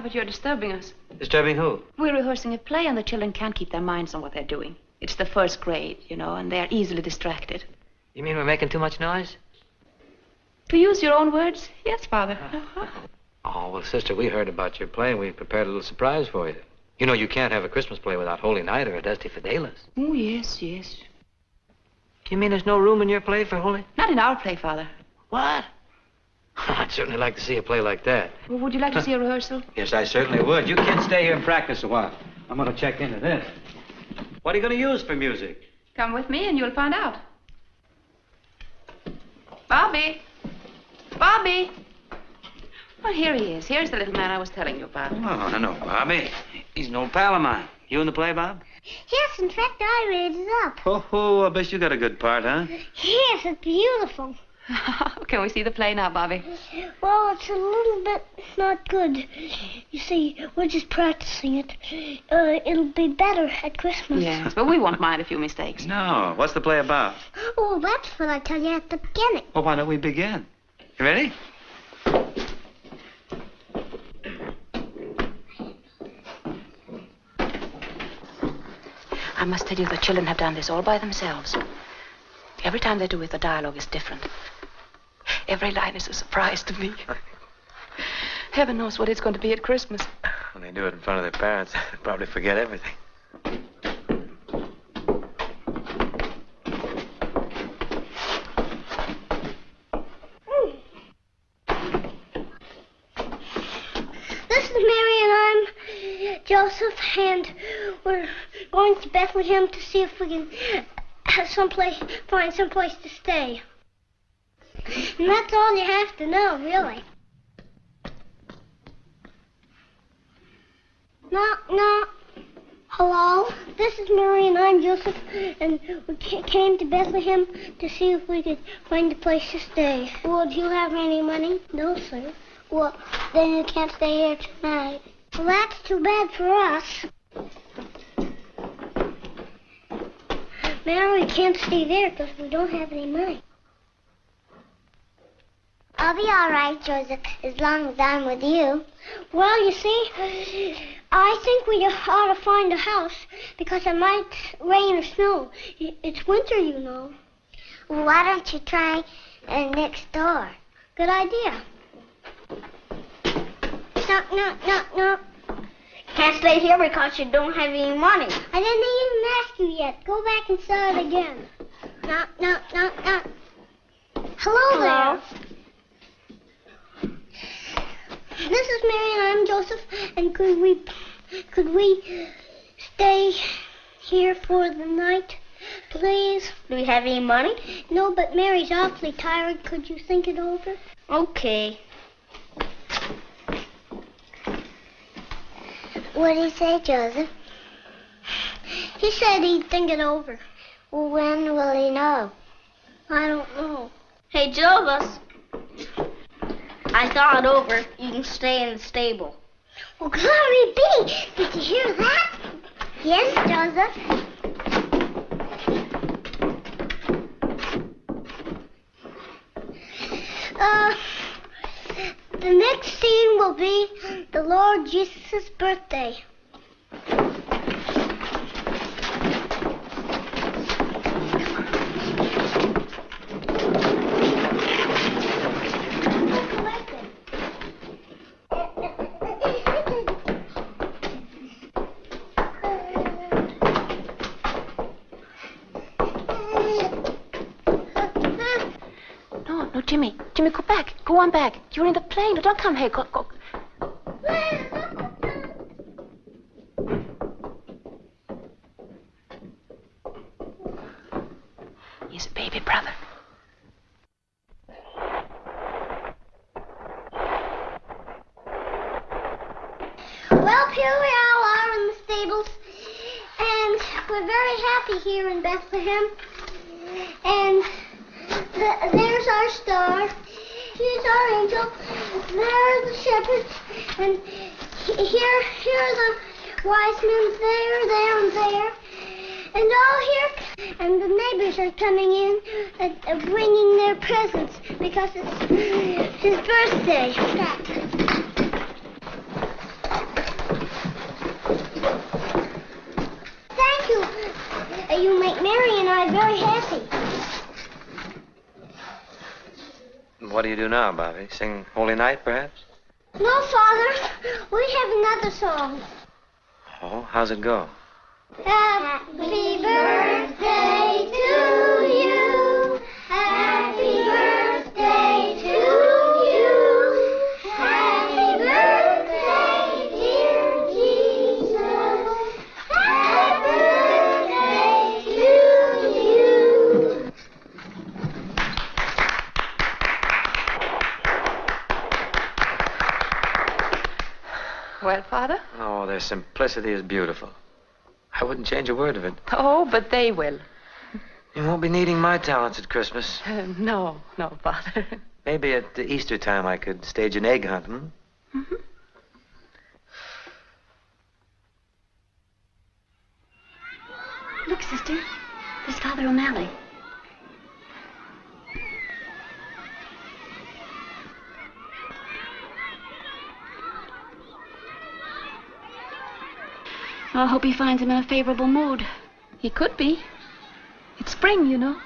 But you're disturbing us. Disturbing who? We're rehearsing a play and the children can't keep their minds on what they're doing. It's the first grade, you know, and they're easily distracted. You mean we're making too much noise? To use your own words, yes, Father. Oh, well, sister, we heard about your play and we prepared a little surprise for you. You know, you can't have a Christmas play without Holy Night or a Dusty Fidelis. Oh, yes, yes. You mean there's no room in your play for Holy? Not in our play, Father. What? I'd certainly like to see a play like that. Well, would you like to see a rehearsal? Yes, I certainly would. You kids stay here and practice a while. I'm going to check into this. What are you going to use for music? Come with me and you'll find out. Bobby! Bobby! Well, here he is. Here's the little man I was telling you about. Oh, I know Bobby. He's an old pal of mine. You in the play, Bob? Yes, in fact, I read it up. Oh, I bet you got a good part, huh? Yes, it's beautiful. Can we see the play now, Bobby? Well, it's a little bit not good. You see, we're just practicing it. It'll be better at Christmas. Yes, but we won't mind a few mistakes. No. What's the play about? Oh, that's what I tell you at the beginning. Well, why don't we begin? You ready? I must tell you, the children have done this all by themselves. Every time they do it, the dialogue is different. Every line is a surprise to me. Heaven knows what it's going to be at Christmas. When they do it in front of their parents, they probably forget everything. This is Mary and I'm Joseph, and we're going to Bethlehem to see if we can find someplace to stay. And that's all you have to know, really. Knock. Hello? This is Mary and I'm Joseph, and we came to Bethlehem to see if we could find a place to stay. Well, do you have any money? No, sir. Well, then you can't stay here tonight. Well, that's too bad for us. Mary, we can't stay there because we don't have any money. I'll be all right, Joseph, as long as I'm with you. Well, you see, I think we ought to find a house because it might rain or snow. It's winter, you know. Well, why don't you try next door? Good idea. No. Can't stay here because you don't have any money. I didn't even ask you yet. Go back and start again. No. Hello there. This is Mary and I'm Joseph. And could we stay here for the night, please? Do we have any money? No, but Mary's awfully tired. Could you think it over? Okay. What did he say, Joseph? He said he'd think it over. Well, when will he know? I don't know. Hey, Joseph. I thought it over. You can stay in the stable. Well, glory be! Did you hear that? Yes, Joseph. The next scene will be the Lord Jesus' birthday. No, Jimmy, go back. Go on back. You're in the plane. Don't come here. Go. He's a baby brother. Well, here we all are in the stables, and we're very happy here in Bethlehem. And there's our star. Here's our angel. There are the shepherds. And here are the wise men there, and there. And all here. And the neighbors are coming in, bringing their presents because it's his birthday. Thank you. You make Mary and I very happy. What do you do now, Bobby? Sing Holy Night, perhaps? No, Father. We have another song. Oh, how's it go? Happy birthday to you. Happy birthday to you. Happy birthday, dear Jesus. Happy birthday to you. Well, Father? Oh, their simplicity is beautiful. I wouldn't change a word of it. Oh, but they will. You won't be needing my talents at Christmas. No, Father. Maybe at the Easter time I could stage an egg hunt, Mm-hmm. Look, sister. There's Father O'Malley. I hope he finds him in a favorable mood. He could be. It's spring, you know.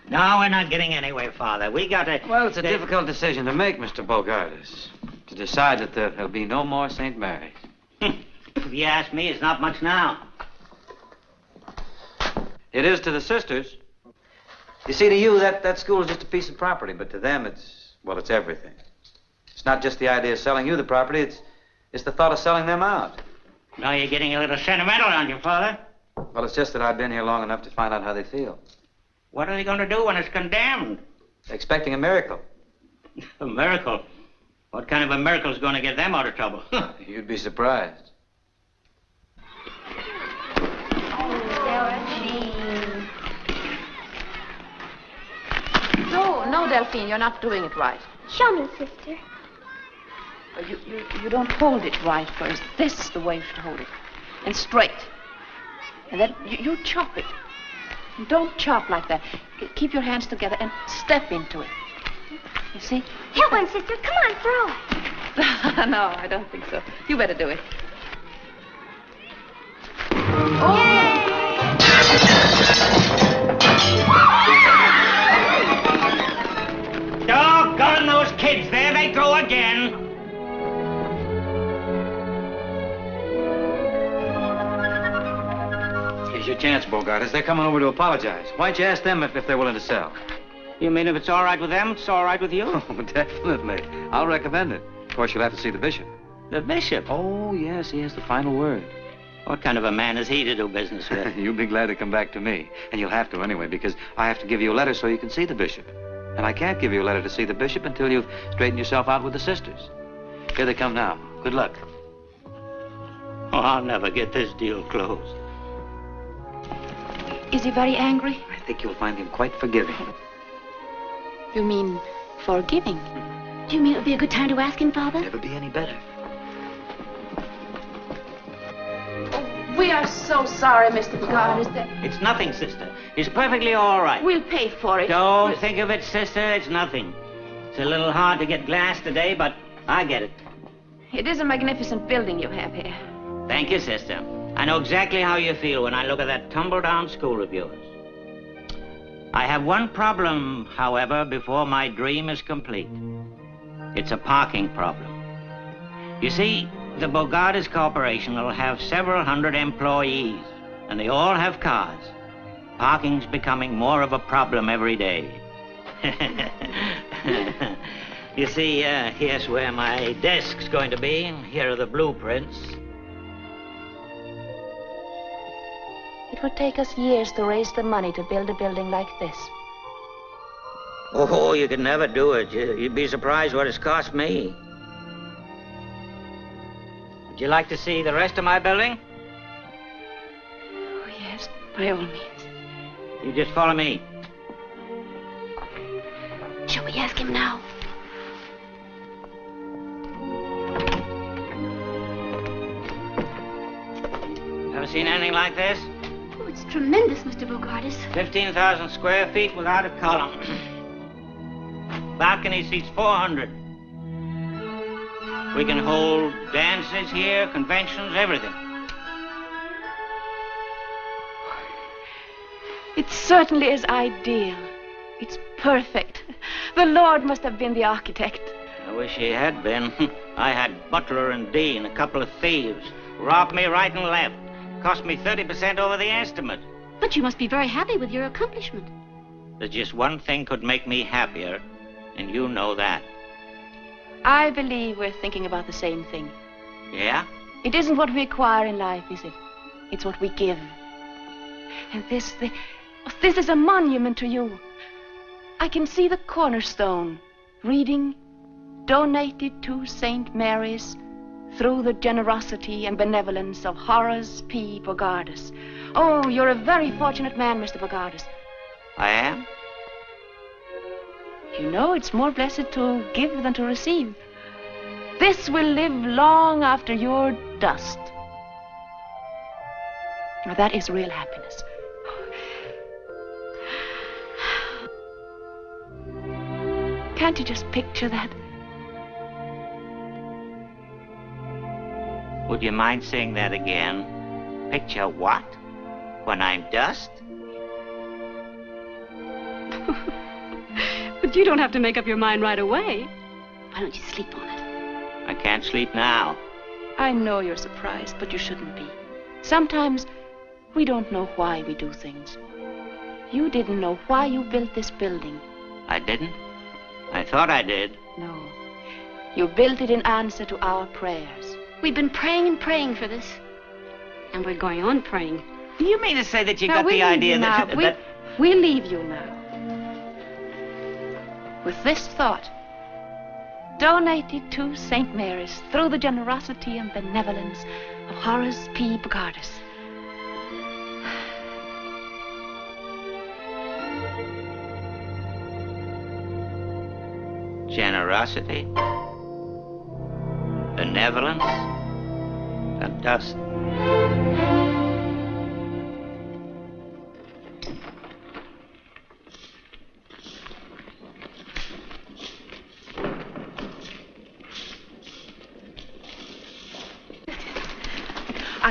No, we're not getting anywhere, Father. We got to... Well, it's a difficult decision to make, Mr. Bogardus. To decide that there'll be no more St. Mary's. If you ask me, it's not much now. It is to the sisters. You see, to you, that school is just a piece of property, but to them, it's everything. It's not just the idea of selling you the property, it's the thought of selling them out. Now you're getting a little sentimental, aren't you, Father? Well, it's just that I've been here long enough to find out how they feel. What are they going to do when it's condemned? Expecting a miracle. A miracle? What kind of a miracle is going to get them out of trouble? You'd be surprised. No, Delphine, you're not doing it right. Show me, sister. You don't hold it right first. This is the way to hold it. And straight. And then you chop it. Don't chop like that. Keep your hands together and step into it. You see? Hit one, sister. Come on, throw it. No, I don't think so. You better do it. Doggone those kids. There they go again. Here's your chance, Bogardus. They're coming over to apologize. Why'd you ask them if they're willing to sell? You mean if it's all right with them, it's all right with you? Oh, definitely. I'll recommend it. Of course, you'll have to see the bishop. The bishop? Oh, yes, he has the final word. What kind of a man is he to do business with? You'll be glad to come back to me. And you'll have to anyway, because I have to give you a letter so you can see the bishop. And I can't give you a letter to see the bishop until you've straightened yourself out with the sisters. Here they come now. Good luck. Oh, I'll never get this deal closed. Is he very angry? I think you'll find him quite forgiving. You mean forgiving? Do you mean it would be a good time to ask him, Father? Never be any better. We are so sorry, Mr. Bogardus. It's nothing, sister. It's perfectly all right. We'll pay for it. Don't think of it, sister. It's nothing. It's a little hard to get glass today, but I get it. It is a magnificent building you have here. Thank you, sister. I know exactly how you feel when I look at that tumble-down school of yours. I have one problem, however, before my dream is complete. It's a parking problem. You see, the Bogardus Corporation will have several hundred employees, and they all have cars. Parking's becoming more of a problem every day. You see, here's where my desk's going to be. Here are the blueprints. It would take us years to raise the money to build a building like this. Oh, you could never do it. You'd be surprised what it's cost me. Would you like to see the rest of my building? Oh, yes, by all means. You just follow me. Shall we ask him now? Ever seen anything like this? Oh, it's tremendous, Mr. Bogardus. 15,000 square feet without a column. Balcony seats 400. We can hold dances here, conventions, everything. It certainly is ideal. It's perfect. The Lord must have been the architect. I wish he had been. I had butler and dean, a couple of thieves. Robbed me right and left. Cost me 30% over the estimate. But you must be very happy with your accomplishment. There's just one thing could make me happier, and you know that. I believe we're thinking about the same thing. Yeah? It isn't what we acquire in life, is it? It's what we give. And this is a monument to you. I can see the cornerstone reading, donated to St. Mary's through the generosity and benevolence of Horace P. Bogardus. Oh, you're a very fortunate man, Mr. Bogardus. I am? You know, it's more blessed to give than to receive. This will live long after you're dust. Now, that is real happiness. Can't you just picture that? Would you mind saying that again? Picture what? When I'm dust? But you don't have to make up your mind right away. Why don't you sleep on it? I can't sleep now. I know you're surprised, but you shouldn't be. Sometimes we don't know why we do things. You didn't know why you built this building. I didn't? I thought I did. No. You built it in answer to our prayers. We've been praying and praying for this. And we're going on praying. Do you mean to say that you got the idea that... We'll leave you now. With this thought, donated to St. Mary's through the generosity and benevolence of Horace P. Bogardus. Generosity, benevolence, and dust.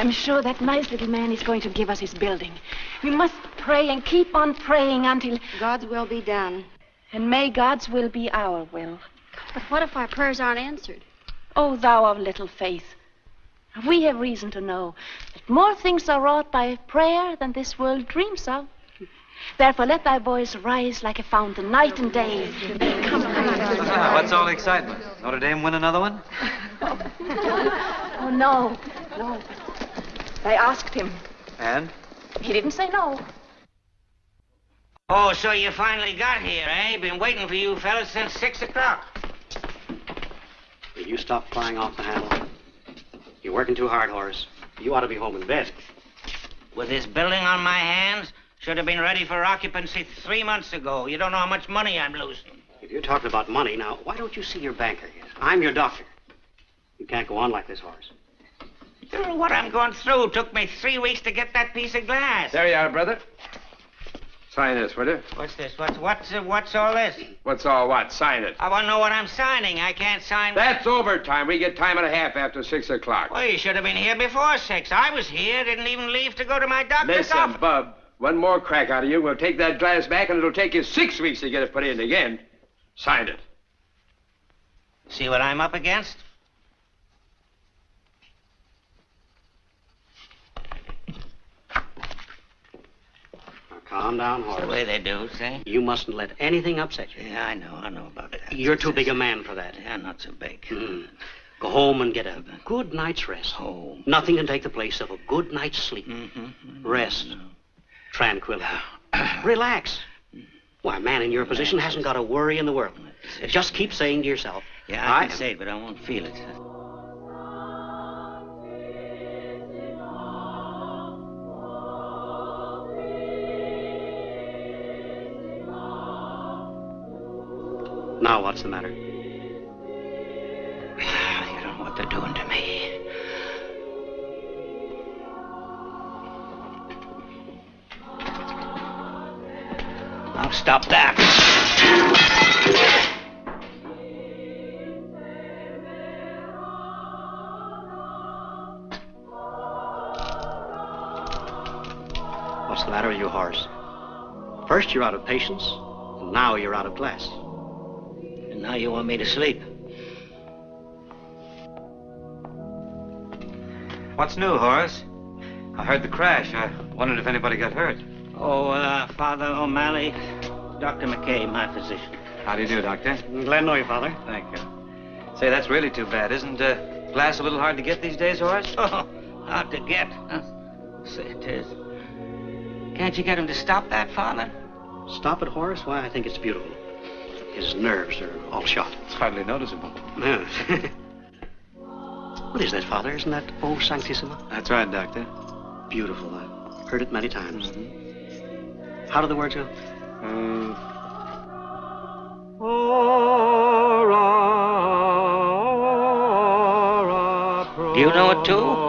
I'm sure that nice little man is going to give us his building. We must pray and keep on praying until... God's will be done. And may God's will be our will. But what if our prayers aren't answered? Oh, thou of little faith. We have reason to know that more things are wrought by prayer than this world dreams of. Therefore, let thy voice rise like a fountain, night and day. Come on. What's all the excitement? Notre Dame win another one? Oh, no. No. I asked him. And? He didn't say no. Oh, so you finally got here, eh? Been waiting for you fellas since 6 o'clock. Will you stop flying off the handle? You're working too hard, Horace. You ought to be home in bed. With this building on my hands, should have been ready for occupancy 3 months ago. You don't know how much money I'm losing. If you're talking about money, now, why don't you see your banker here? I'm your doctor. You can't go on like this, Horace. You know what I'm going through. Took me 3 weeks to get that piece of glass. There you are, brother. Sign this, will you? What's this? What's all this? What's all what? Sign it. I want to know what I'm signing. I can't sign... That's overtime. We get time and a half after 6 o'clock. Well, you should have been here before 6. I was here. Didn't even leave to go to my doctor's Listen, office. Bub. One more crack out of you. We'll take that glass back, and it'll take you 6 weeks to get it put in again. Sign it. See what I'm up against? Calm down, Horace. The way they do, see? You mustn't let anything upset you. Yeah, I know about that. You're too big a man for that. Yeah, not so big. Go home and get a good night's rest. Home. Nothing can take the place of a good night's sleep. Rest. Tranquility. Relax. Why, a man in your position hasn't got a worry in the world. Just keep saying to yourself... Yeah, I can say it, but I won't feel it. Now, what's the matter? You don't know what they're doing to me. I'll stop that. What's the matter with you, Horace? First you're out of patience, and now you're out of class. And now you want me to sleep. What's new, Horace? I heard the crash. I wondered if anybody got hurt. Oh, Father O'Malley, Dr. McKay, my physician. How do you do, Doctor? Glad to know you, Father. Thank you. Say, that's really too bad. Isn't glass a little hard to get these days, Horace? Oh, hard to get. Huh? Say it is. Can't you get him to stop that, Father? Stop it, Horace? Why, I think it's beautiful. His nerves are all shot. It's hardly noticeable. No. What is that, Father? Isn't that O Sanctissima? That's right, Doctor. Beautiful. I've heard it many times. How do the words go? Do you know it too?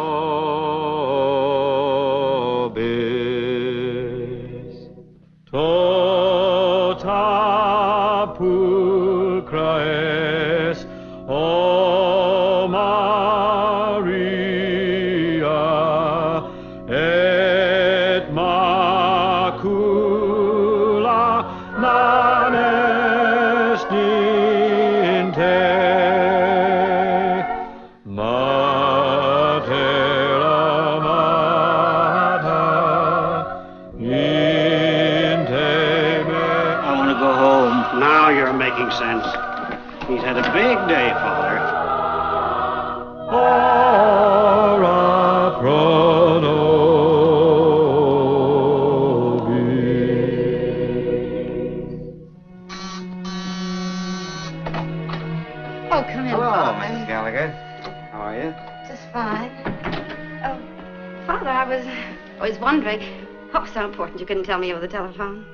Sense. He's had a big day, Father. Ora pro Oh, come in. Hello, Father. Mrs. Gallagher. How are you? Just fine. Oh, Father, I was wondering. Oh, so important you couldn't tell me over the telephone.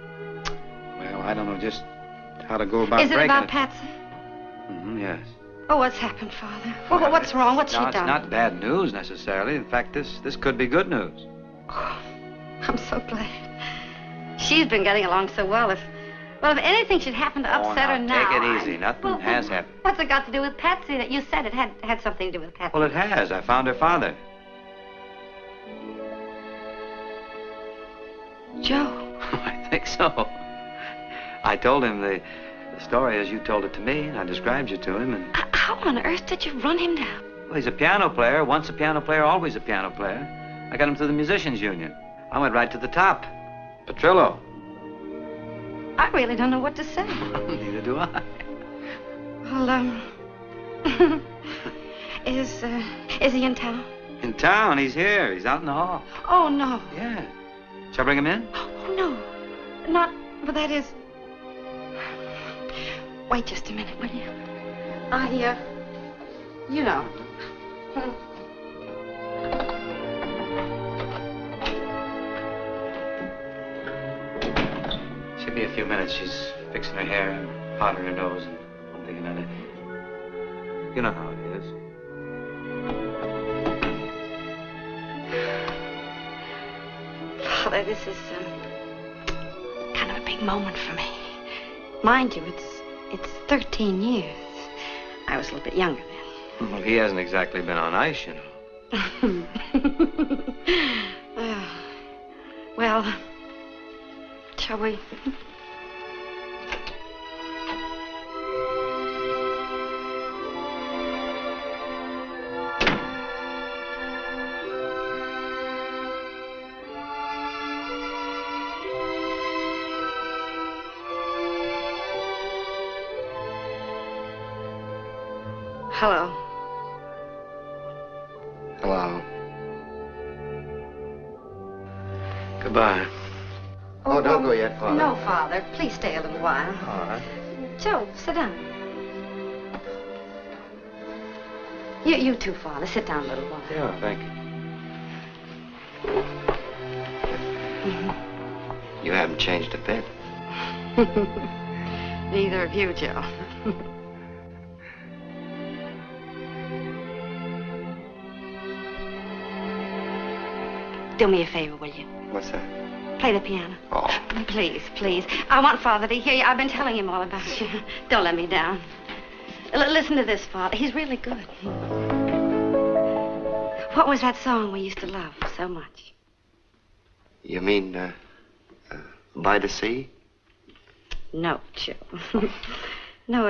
Well, I don't know just how to go about Is it breaking about Patsy? Yes. Oh, what's happened, Father? Well, what's wrong? What's she No, done? it's not bad news, necessarily. In fact, this could be good news. Oh, I'm so glad. She's been getting along so well. If anything should happen to upset her now... Take it easy. Nothing has happened. What's it got to do with Patsy? That you said it had something to do with Patsy. Well, it has. I found her father. Joe. I think so. I told him the story as you told it to me, and I described you to him, and... How on earth did you run him down? Well, he's a piano player. Once a piano player, always a piano player. I got him through the Musicians Union. I went right to the top. Petrillo. I really don't know what to say. Neither do I. Well, is he in town? In town? He's here. He's out in the hall. Oh, no. Yeah. Shall I bring him in? Oh, no. Not, but that is... Wait just a minute, will you? You know. She'll be a few minutes. She's fixing her hair and powdering her nose and one thing and another. You know how it is. Father, this is kind of a big moment for me. Mind you, it's 13 years. I was a little bit younger then. Well, he hasn't exactly been on ice, you know. Well, shall we? Hello. Hello. Goodbye. Oh, don't go yet, Father. No, Father. Please stay a little while. All right. Joe, sit down. You too, Father. Sit down a little while. Yeah, thank you. You haven't changed a bit. Neither of you, Joe. Do me a favor, will you? What's that? Play the piano. Oh. Please, please. I want Father to hear you. I've been telling him all about you. Don't let me down. Listen to this, Father. He's really good. What was that song we used to love so much? You mean, By the Sea? No, Joe. No,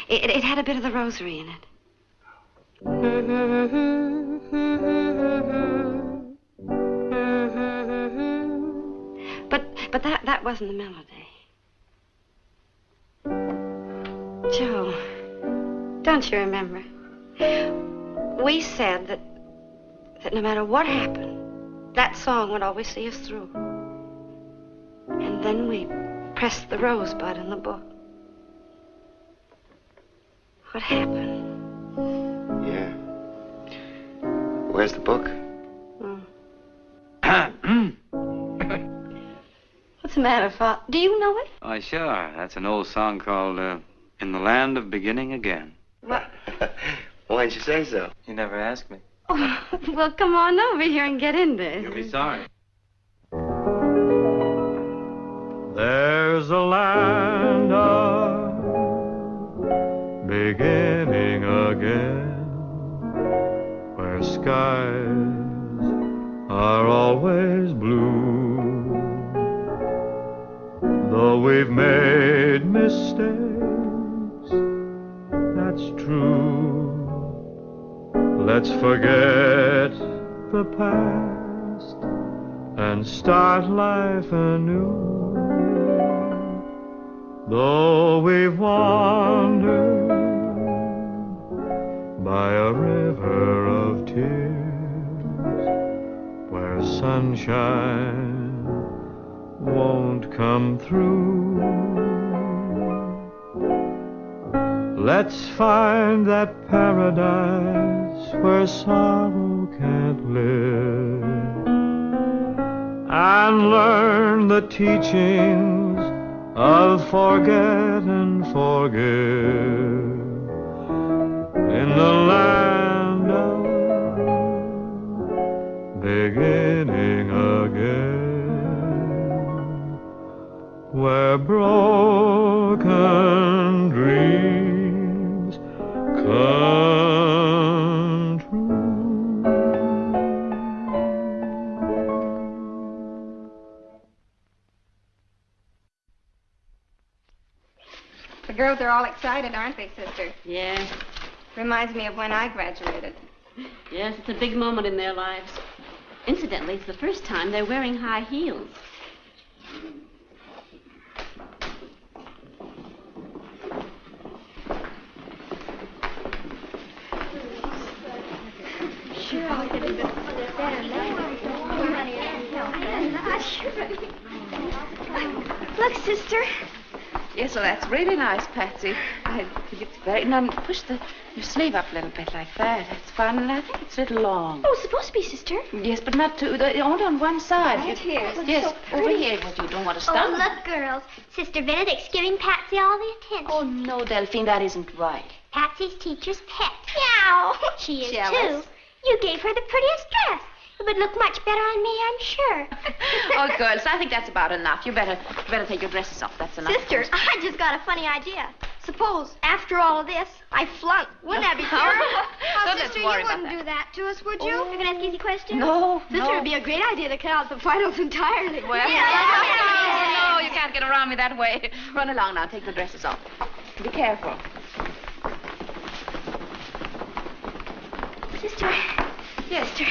it had a bit of the rosary in it. But that wasn't the melody. Joe, don't you remember? We said that no matter what happened, that song would always see us through. And then we pressed the rosebud in the book. What happened? Yeah. Where's the book? What's the matter, Father? Do you know it? Oh, sure. That's an old song called In the Land of Beginning Again. What? Why didn't you say so? You never asked me. Oh, well, come on over here and get in there. You'll be sorry. There's a land of beginning again, where skies are always blue. Though we've made mistakes, that's true. Let's forget the past and start life anew. Though we've wandered by a river of tears, where sunshine won't come through, let's find that paradise where sorrow can't live, and learn the teachings of forget and forgive in the land of beginning again, where broken dreams come true. girls are all excited, aren't they, sister? Yes. Reminds me of when I graduated. Yes, it's a big moment in their lives. Incidentally, it's the first time they're wearing high heels. Sure, I'll get it. Look, sister. Yes, well, that's really nice, Patsy. It's very... Now, push your sleeve up a little bit like that. That's fine, and I think it's a little long. Oh, it's supposed to be, sister. Yes, but not too... Only on one side. Right here. Yes, So over pretty. here. Well, you don't want to Oh, stop. look, girls. Sister Benedict's giving Patsy all the attention. Oh, no, Delphine, that isn't right. Patsy's teacher's pet. Meow. She is, Jealous. too. You gave her the prettiest dress. It would look much better on me, I'm sure. Oh, girls, I think that's about enough. You better take your dresses off. That's enough. Sister, I just got a funny idea. Suppose, after all of this, I flunk. Wouldn't that be terrible? Don't let's Sister, worry you about wouldn't that. do that to us, would you? You're going to ask easy questions? No, Sister, no. it'd be a great idea to cut out the finals entirely. Well, no, you can't get around me that way. Run along now. Take the dresses off. Be careful. Sister. Yes, sister.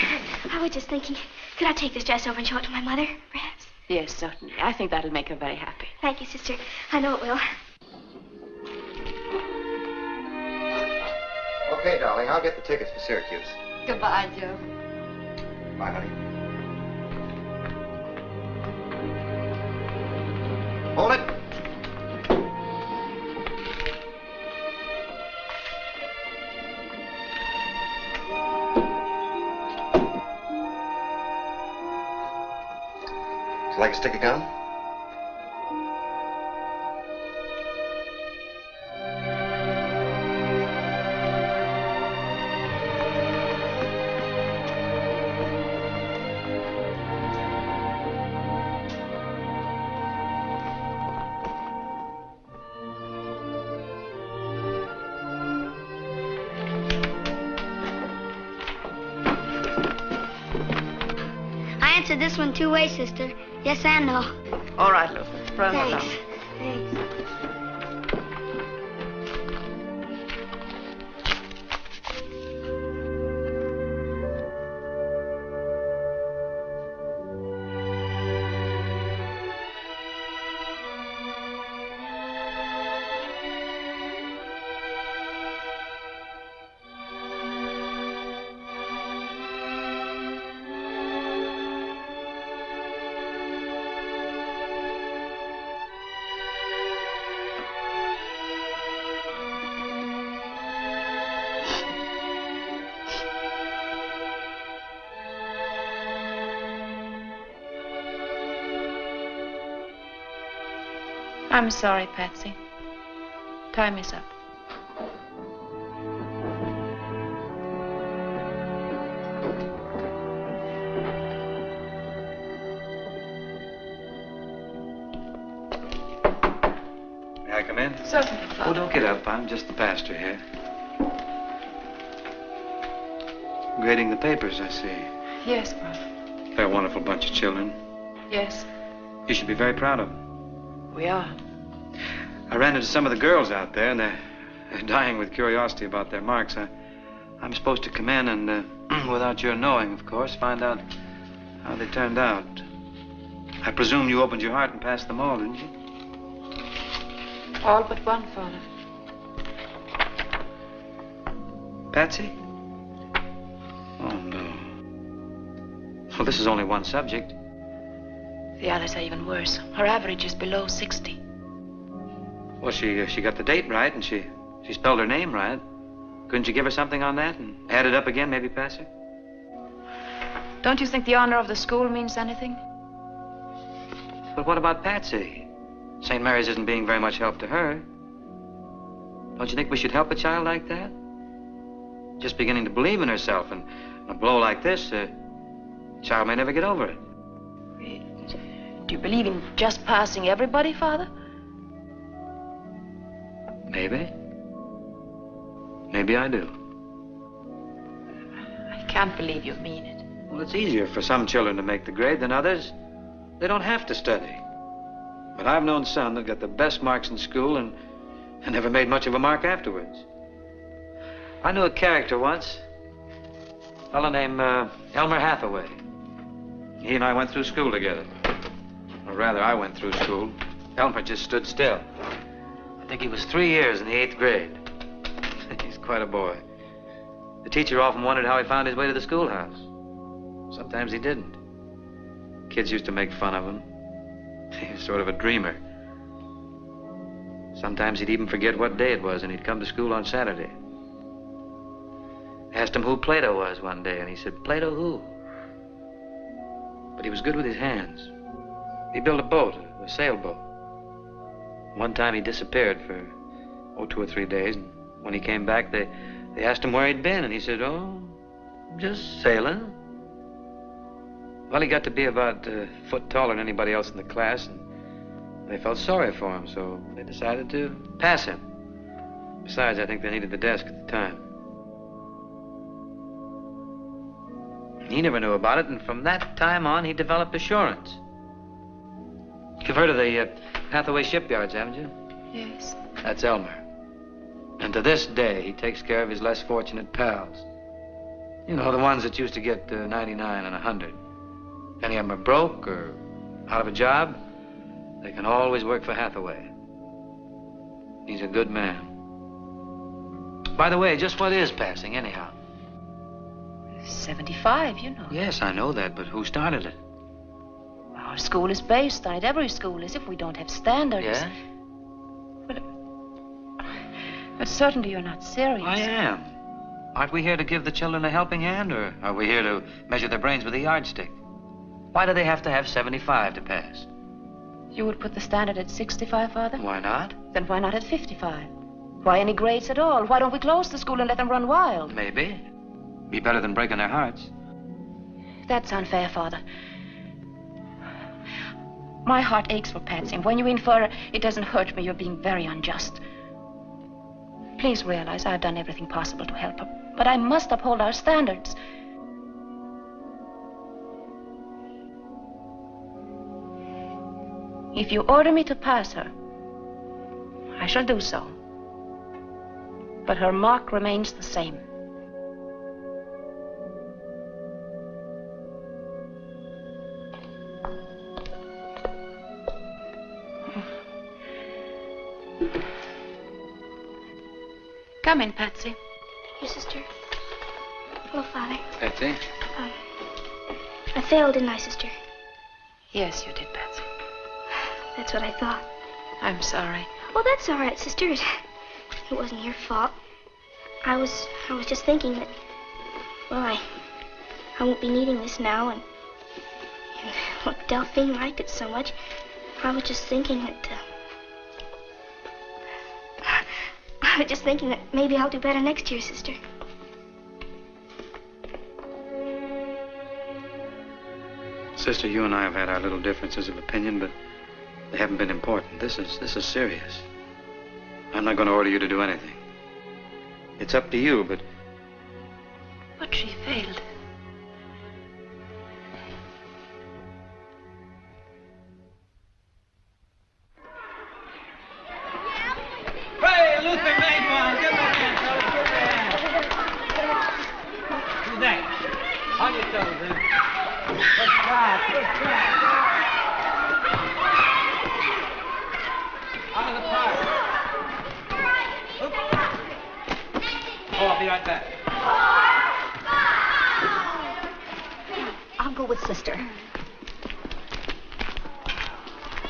I was just thinking, could I take this dress over and show it to my mother, perhaps? Yes, certainly. I think that'll make her very happy. Thank you, sister. I know it will. Okay, darling, I'll get the tickets for Syracuse. Goodbye, Joe. Bye, honey. Hold it. Would you like a stick of gum? I answered this one 2 ways, sister. Yes and no. All right, Lou. Run Thanks. along. Thanks. I'm sorry, Patsy. Time is up. May I come in? Certainly, Oh, Father. don't get up. I'm just the pastor here. Grading the papers, I see. Yes, Father. They're a wonderful bunch of children. Yes, You should be very proud of them. we are. I ran into some of the girls out there, and they're dying with curiosity about their marks. I'm supposed to come in and, without your knowing, of course, find out how they turned out. I presume you opened your heart and passed them all, didn't you? All but one, Father. Patsy? Oh, no. Well, this is only one subject. The others are even worse. Her average is below 60. Well, she got the date right, and she spelled her name right. Couldn't you give her something on that and add it up again, maybe pass her? Don't you think the honor of the school means anything? But what about Patsy? St. Mary's isn't being very much help to her. Don't you think we should help a child like that? Just beginning to believe in herself, and a blow like this, the child may never get over it. Do you believe in just passing everybody, Father? Maybe. Maybe I do. I can't believe you mean it. Well, it's easier for some children to make the grade than others. They don't have to study. But I've known some that got the best marks in school and and never made much of a mark afterwards. I knew a character once, a fellow named Elmer Hathaway. He and I went through school together. Or rather, I went through school. Elmer just stood still. I think he was 3 years in the 8th grade. He's quite a boy. The teacher often wondered how he found his way to the schoolhouse. Sometimes he didn't. Kids used to make fun of him. He was sort of a dreamer. Sometimes he'd even forget what day it was, and he'd come to school on Saturday. I asked him who Plato was one day, and he said, Plato who? But he was good with his hands. He built a boat, a sailboat. One time he disappeared for, 2 or 3 days, and when he came back, they asked him where he'd been, and he said, oh, just sailing. Well, he got to be about a foot taller than anybody else in the class, and they felt sorry for him, so they decided to pass him. Besides, I think they needed the desk at the time. He never knew about it, and from that time on, he developed assurance. You've heard of the Hathaway shipyards, haven't you? Yes. That's Elmer. And to this day, he takes care of his less fortunate pals. You know, the ones that used to get 99 and 100. If any of them are broke or out of a job, they can always work for Hathaway. He's a good man. By the way, just what is passing, anyhow? 75, you know. Yes, I know that, but who started it? Our school is based on it. Every school is if we don't have standards. Yeah? But certainly you're not serious. I am. Aren't we here to give the children a helping hand, or are we here to measure their brains with a yardstick? Why do they have to have 75 to pass? You would put the standard at 65, Father? Why not? Then why not at 55? Why any grades at all? Why don't we close the school and let them run wild? Maybe. Be better than breaking their hearts. That's unfair, Father. My heart aches for Patsy, and when you infer it doesn't hurt me, you're being very unjust. Please realize I've done everything possible to help her, but I must uphold our standards. If you order me to pass her, I shall do so. But her mark remains the same. Come in, Patsy. Your sister. Hello, Father. Patsy? I failed, didn't I, sister? Yes, you did, Patsy. That's what I thought. I'm sorry. Well, that's all right, sister. It wasn't your fault. I was just thinking that, well, I won't be needing this now, and well, Delphine liked it so much. I was just thinking that, maybe I'll do better next year, sister. Sister, you and I have had our little differences of opinion, but they haven't been important. This is serious. I'm not going to order you to do anything. It's up to you, but... But she failed. Hey, Luther made one. Give me a hand, fellas. Give me a hand. Who's that? On your toes, then. Good try. Good try. Out of the park. Oh, I'll be right back. I'll go with Sister.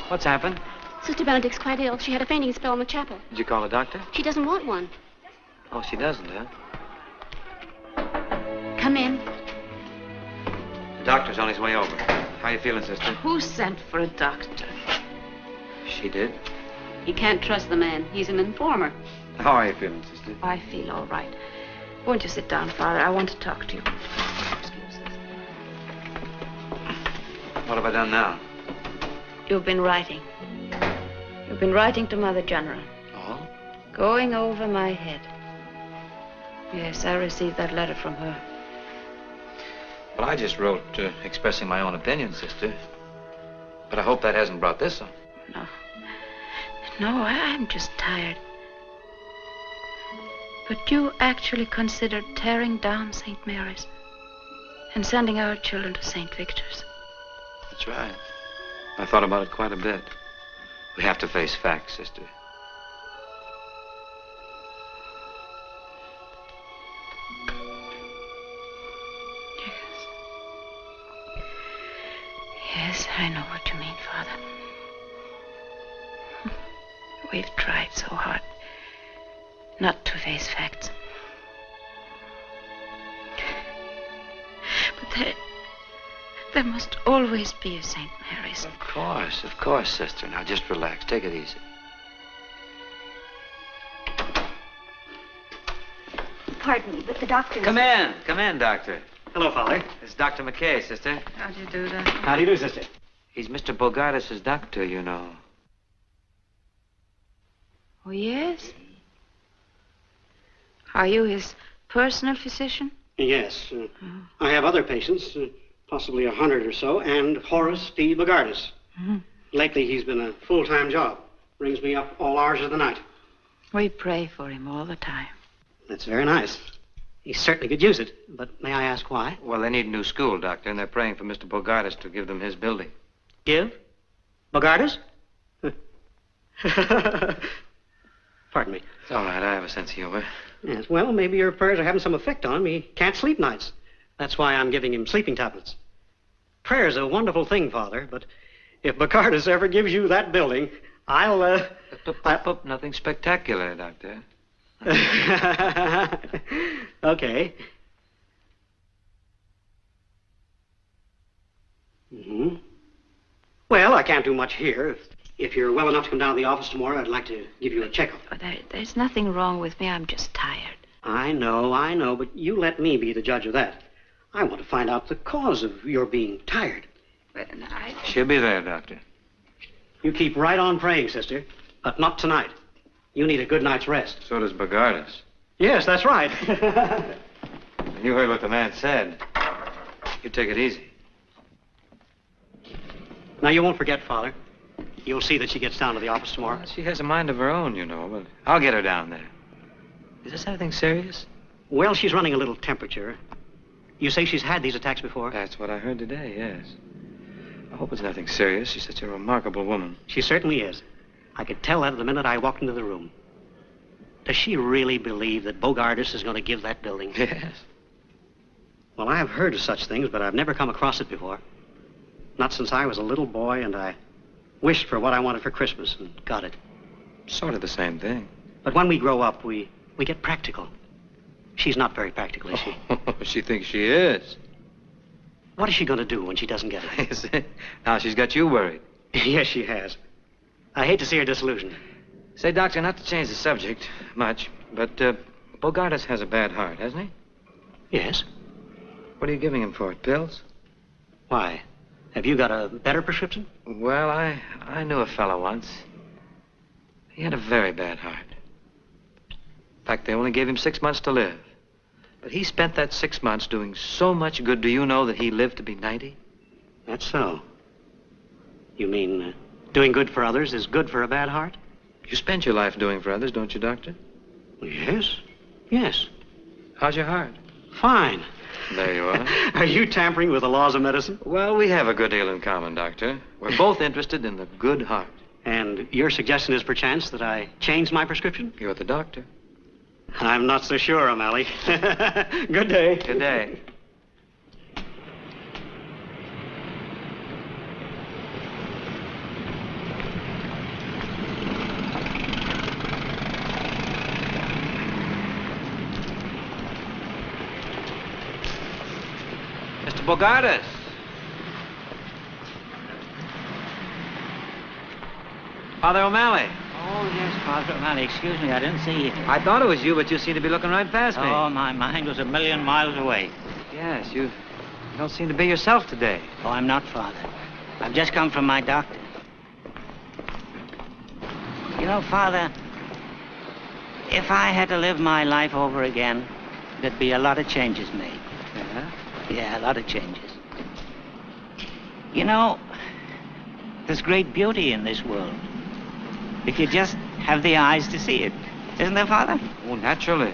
What's happened? Sister Benedict's quite ill. She had a fainting spell in the chapel. Did you call a doctor? She doesn't want one. Oh, she doesn't, huh? Come in. The doctor's on his way over. How you feeling, sister? Who sent for a doctor? She did. You can't trust the man. He's an informer. How are you feeling, sister? I feel all right. Won't you sit down, Father? I want to talk to you. Excuse us. What have I done now? You've been writing. You've been writing to Mother General. Oh? Going over my head. Yes, I received that letter from her. Well, I just wrote expressing my own opinion, sister. But I hope that hasn't brought this on. No. No, I'm just tired. But you actually considered tearing down St. Mary's and sending our children to St. Victor's. That's right. I thought about it quite a bit. We have to face facts, sister. Yes, I know what you mean, Father. We've tried so hard not to face facts. But there must always be a St. Mary's. Of course, sister. Now just relax. Take it easy. Pardon me, but the doctor... Come in, Doctor. Hello, Father. It's Dr. McKay, sister. How do you do that? How do you do, sister? He's Mr. Bogardus' doctor, you know. Oh, yes? Are you his personal physician? Yes. I have other patients, possibly 100 or so, and Horace P. Bogardus. Lately, he's been a full-time job. Brings me up all hours of the night. We pray for him all the time. That's very nice. He certainly could use it, but may I ask why? Well, they need a new school, Doctor, and they're praying for Mr. Bogardus to give them his building. Give? Bogardus? Pardon me. It's all right. I have a sense of humor. Yes, well, maybe your prayers are having some effect on him. He can't sleep nights. That's why I'm giving him sleeping tablets. Prayer's a wonderful thing, Father, but if Bogardus ever gives you that building, I'll, Nothing spectacular, Doctor. Okay. Well, I can't do much here. If you're well enough to come down to the office tomorrow, I'd like to give you a checkup. There's nothing wrong with me. I'm just tired. I know, but you let me be the judge of that. I want to find out the cause of your being tired. She'll be there, Doctor. You keep right on praying, sister, but not tonight. You need a good night's rest. So does Bogardus. Yes, that's right. You heard what the man said. You take it easy. Now, you won't forget, Father. You'll see that she gets down to the office tomorrow. Well, she has a mind of her own, you know, but I'll get her down there. Is this anything serious? Well, she's running a little temperature. You say she's had these attacks before? That's what I heard today, yes. I hope it's nothing serious. She's such a remarkable woman. She certainly is. I could tell that the minute I walked into the room. Does she really believe that Bogardus is going to give that building? Yes. Well, I have heard of such things, but I've never come across it before. Not since I was a little boy, and I wished for what I wanted for Christmas and got it. Sort of the same thing. But when we grow up, we get practical. She's not very practical, is she? She thinks she is. What is she going to do when she doesn't get it? Is it? Now she's got you worried. Yes, she has. I hate to see her disillusioned. Say, Doctor, not to change the subject much, but Bogardus has a bad heart, hasn't he? Yes. What are you giving him for it, pills? Why? Have you got a better prescription? Well, I knew a fellow once. He had a very bad heart. In fact, they only gave him 6 months to live. But he spent that 6 months doing so much good. Do you know that he lived to be 90? That's so. You mean doing good for others is good for a bad heart? You spend your life doing for others, don't you, Doctor? Yes. Yes. How's your heart? Fine. There you are. Are you tampering with the laws of medicine? Well, we have a good deal in common, Doctor. We're both interested in the good heart. And your suggestion is perchance that I change my prescription? You're the doctor. I'm not so sure, O'Malley. Good day. Good day. Mr. Bogardus. Father O'Malley. Oh, yes, Father O'Malley. Excuse me, I didn't see you. I thought it was you, but you seem to be looking right past me. Oh, my mind was a million miles away. Yes, you don't seem to be yourself today. Oh, I'm not, Father. I've just come from my doctor. You know, Father, if I had to live my life over again, there'd be a lot of changes made. Yeah? Yeah, a lot of changes. You know, there's great beauty in this world. If you just have the eyes to see it. Isn't there, Father? Oh, naturally.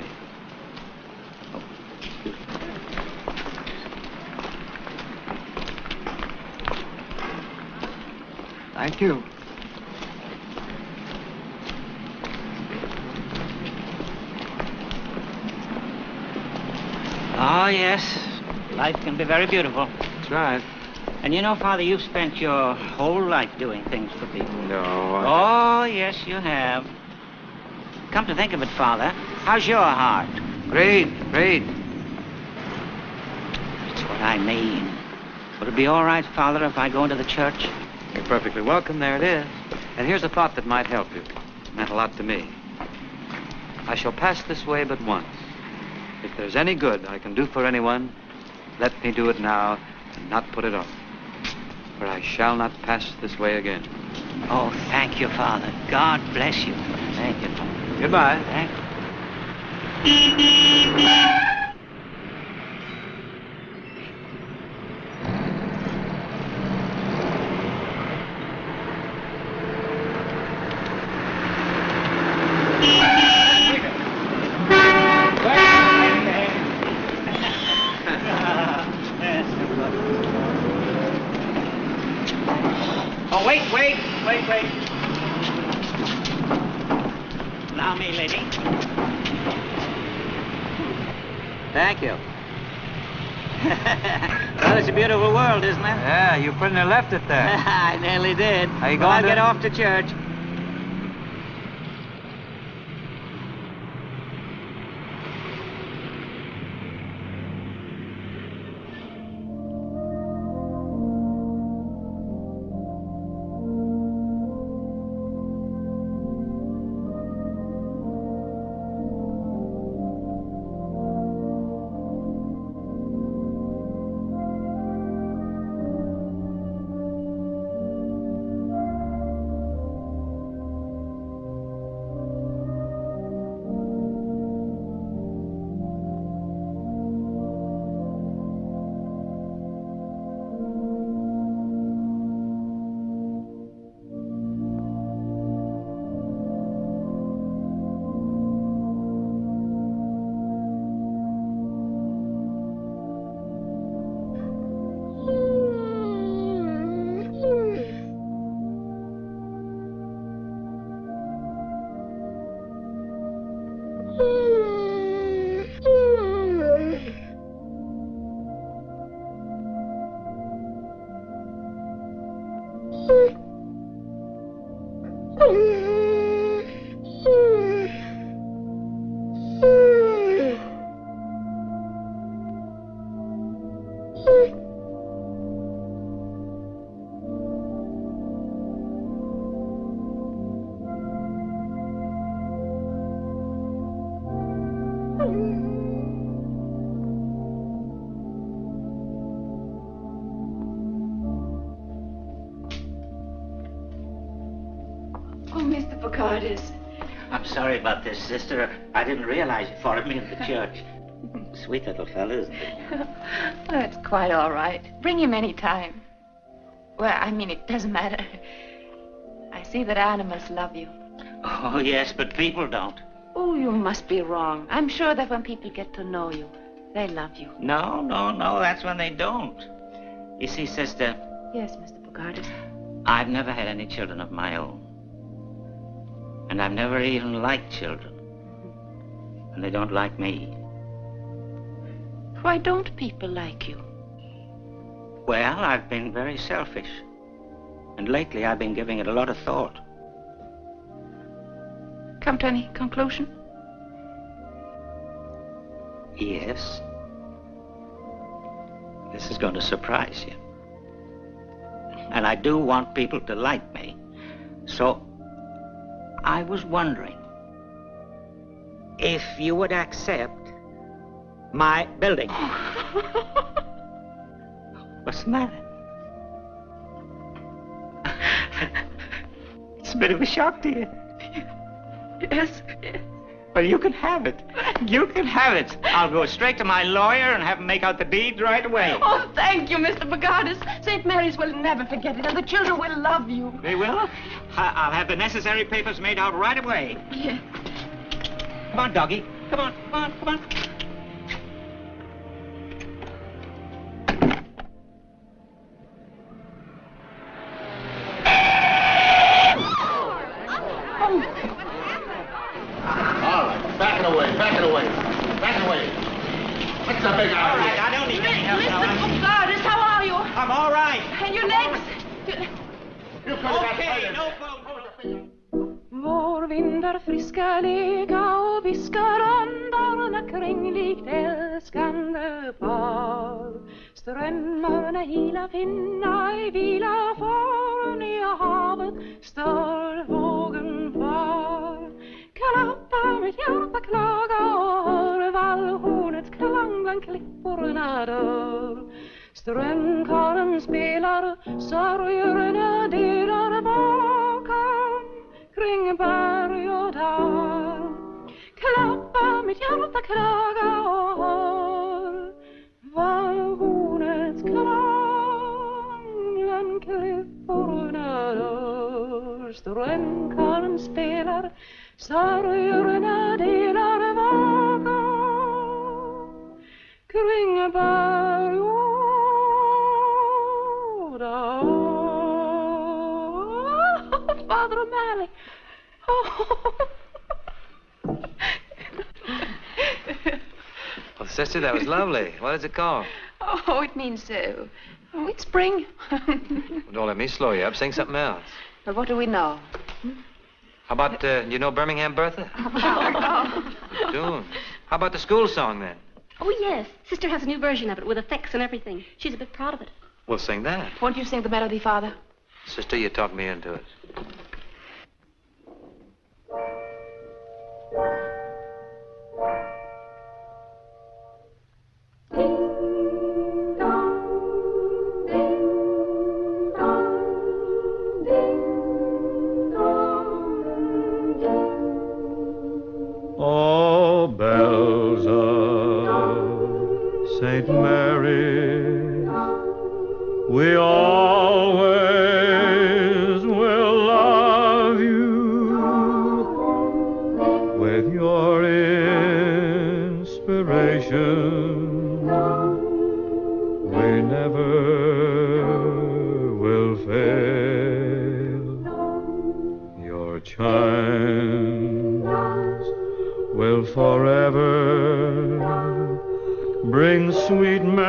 Thank you. Oh, yes. Life can be very beautiful. That's right. And you know, Father, you've spent your whole life doing things for people. No. Oh, yes, you have. Come to think of it, Father, how's your heart? Great, great. That's what I mean. Would it be all right, Father, if I go into the church? You're perfectly welcome. There it is. And here's a thought that might help you. It meant a lot to me. I shall pass this way but once. If there's any good I can do for anyone, let me do it now and not put it off. For I shall not pass this way again. Oh, thank you, Father. God bless you. Thank you, Father. Goodbye. Thank you. Oh, wait. Allow me, lady. Thank you. Well, it's a beautiful world, isn't it? Yeah, you pretty near left it there. I nearly did. How you Well, I'll going get off to church. Oh, Mr. Bogardus. I'm sorry about this, sister. I didn't realize you followed me into the church. Sweet little fella, isn't he? That's quite all right. Bring him any time. Well, I mean, it doesn't matter. I see that animals love you. Oh, yes, but people don't. Oh, you must be wrong. I'm sure that when people get to know you, they love you. No, that's when they don't. You see, sister, Yes, Mr. Bogardus. I've never had any children of my own. And I've never even liked children. And they don't like me. Why don't people like you? Well, I've been very selfish. And lately I've been giving it a lot of thought. Come to any conclusion? Yes. This is going to surprise you. And I do want people to like me. So I was wondering if you would accept my building. What's the matter? It's a bit of a shock to you. Yes. Well, you can have it. You can have it. I'll go straight to my lawyer and have him make out the deed right away. Oh, thank you, Mr. Bogardus. St. Mary's will never forget it, and the children will love you. They will? I'll have the necessary papers made out right away. Yes. Come on, doggy. Come on. vindar friska leka och viskar andarna kring likt älskande par. Strömmarna hila finna i vila far, nya havet stör vågen far. Klappa mitt hjärta klaga och hör vallhornets klang bland klipporna dör. Strömkaren spelar, sorgerna delar bakom kring berg och dal. Klappa mitt hjärta klaga och hör vallhornets klang bland klipporna dör. Strömkaren spelar, sorgerna delar bakom kring berg och dal. Father O'Malley. Well, sister, that was lovely. What does it call? Oh, it means, it's spring. Don't let me slow you up. Sing something else. Well, what do we know? How about, you know Birmingham Bertha? Tune. How about the school song, then? Oh, yes. Sister has a new version of it with effects and everything. She's a bit proud of it. We'll sing that. Won't you sing the melody, Father? Sister, you talked me into it. Oh, bells of St. Mary, we always will love you with your inspiration. We never will fail. Your chimes will forever bring sweet memories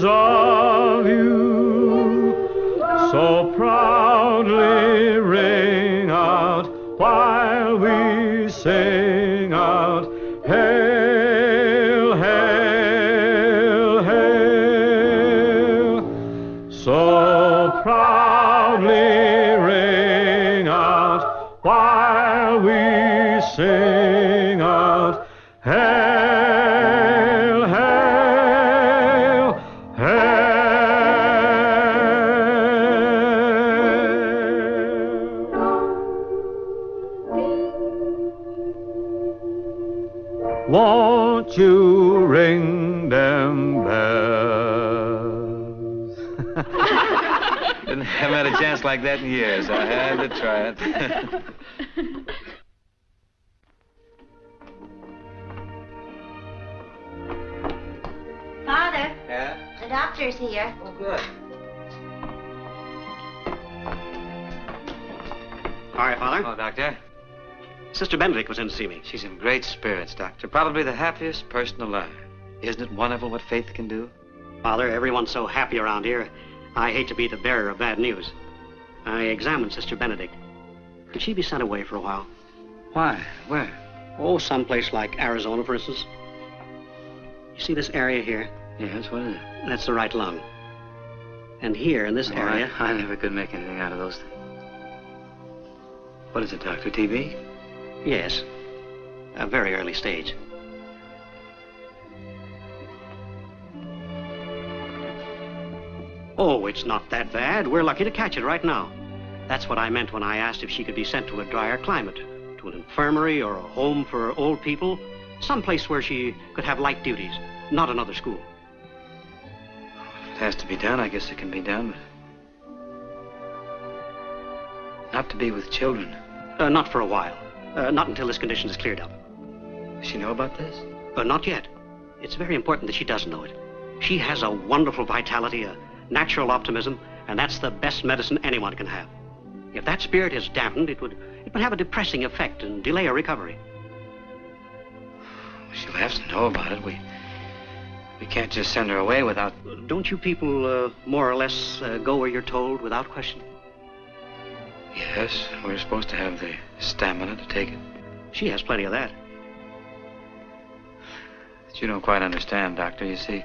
of you. So proudly ring out while we sing out, hail, hail, hail. So proudly ring out while we sing out, hail, hail, hail. Won't you ring them bells? Haven't had a chance like that in years. I had to try it. Father, Yeah? the doctor's here. Oh, good. All right, Father. Hello, Doctor. Sister Benedict was in to see me. She's in great spirits, Doctor. Probably the happiest person alive. Isn't it wonderful what faith can do? Father, everyone's so happy around here. I hate to be the bearer of bad news. I examined Sister Benedict. Could she be sent away for a while? Why? Where? Oh, someplace like Arizona, for instance. You see this area here? Yes, what is it? That's the right lung. And here, in this area... I never could make anything out of those things. What is it, Doctor? TB? Yes. A very early stage. Oh, it's not that bad. We're lucky to catch it right now. That's what I meant when I asked if she could be sent to a drier climate, to an infirmary or a home for old people, someplace where she could have light duties, not another school. If it has to be done, I guess it can be done. But not to be with children. Not for a while. Not until this condition is cleared up. Does she know about this? Not yet. It's very important that she does know it. She has a wonderful vitality, a natural optimism, and that's the best medicine anyone can have. If that spirit is dampened, it would have a depressing effect and delay her recovery. She'll have to know about it. We can't just send her away without... Don't you people more or less go where you're told without question? Yes, we're supposed to have the stamina to take it. She has plenty of that. But you don't quite understand, Doctor. You see,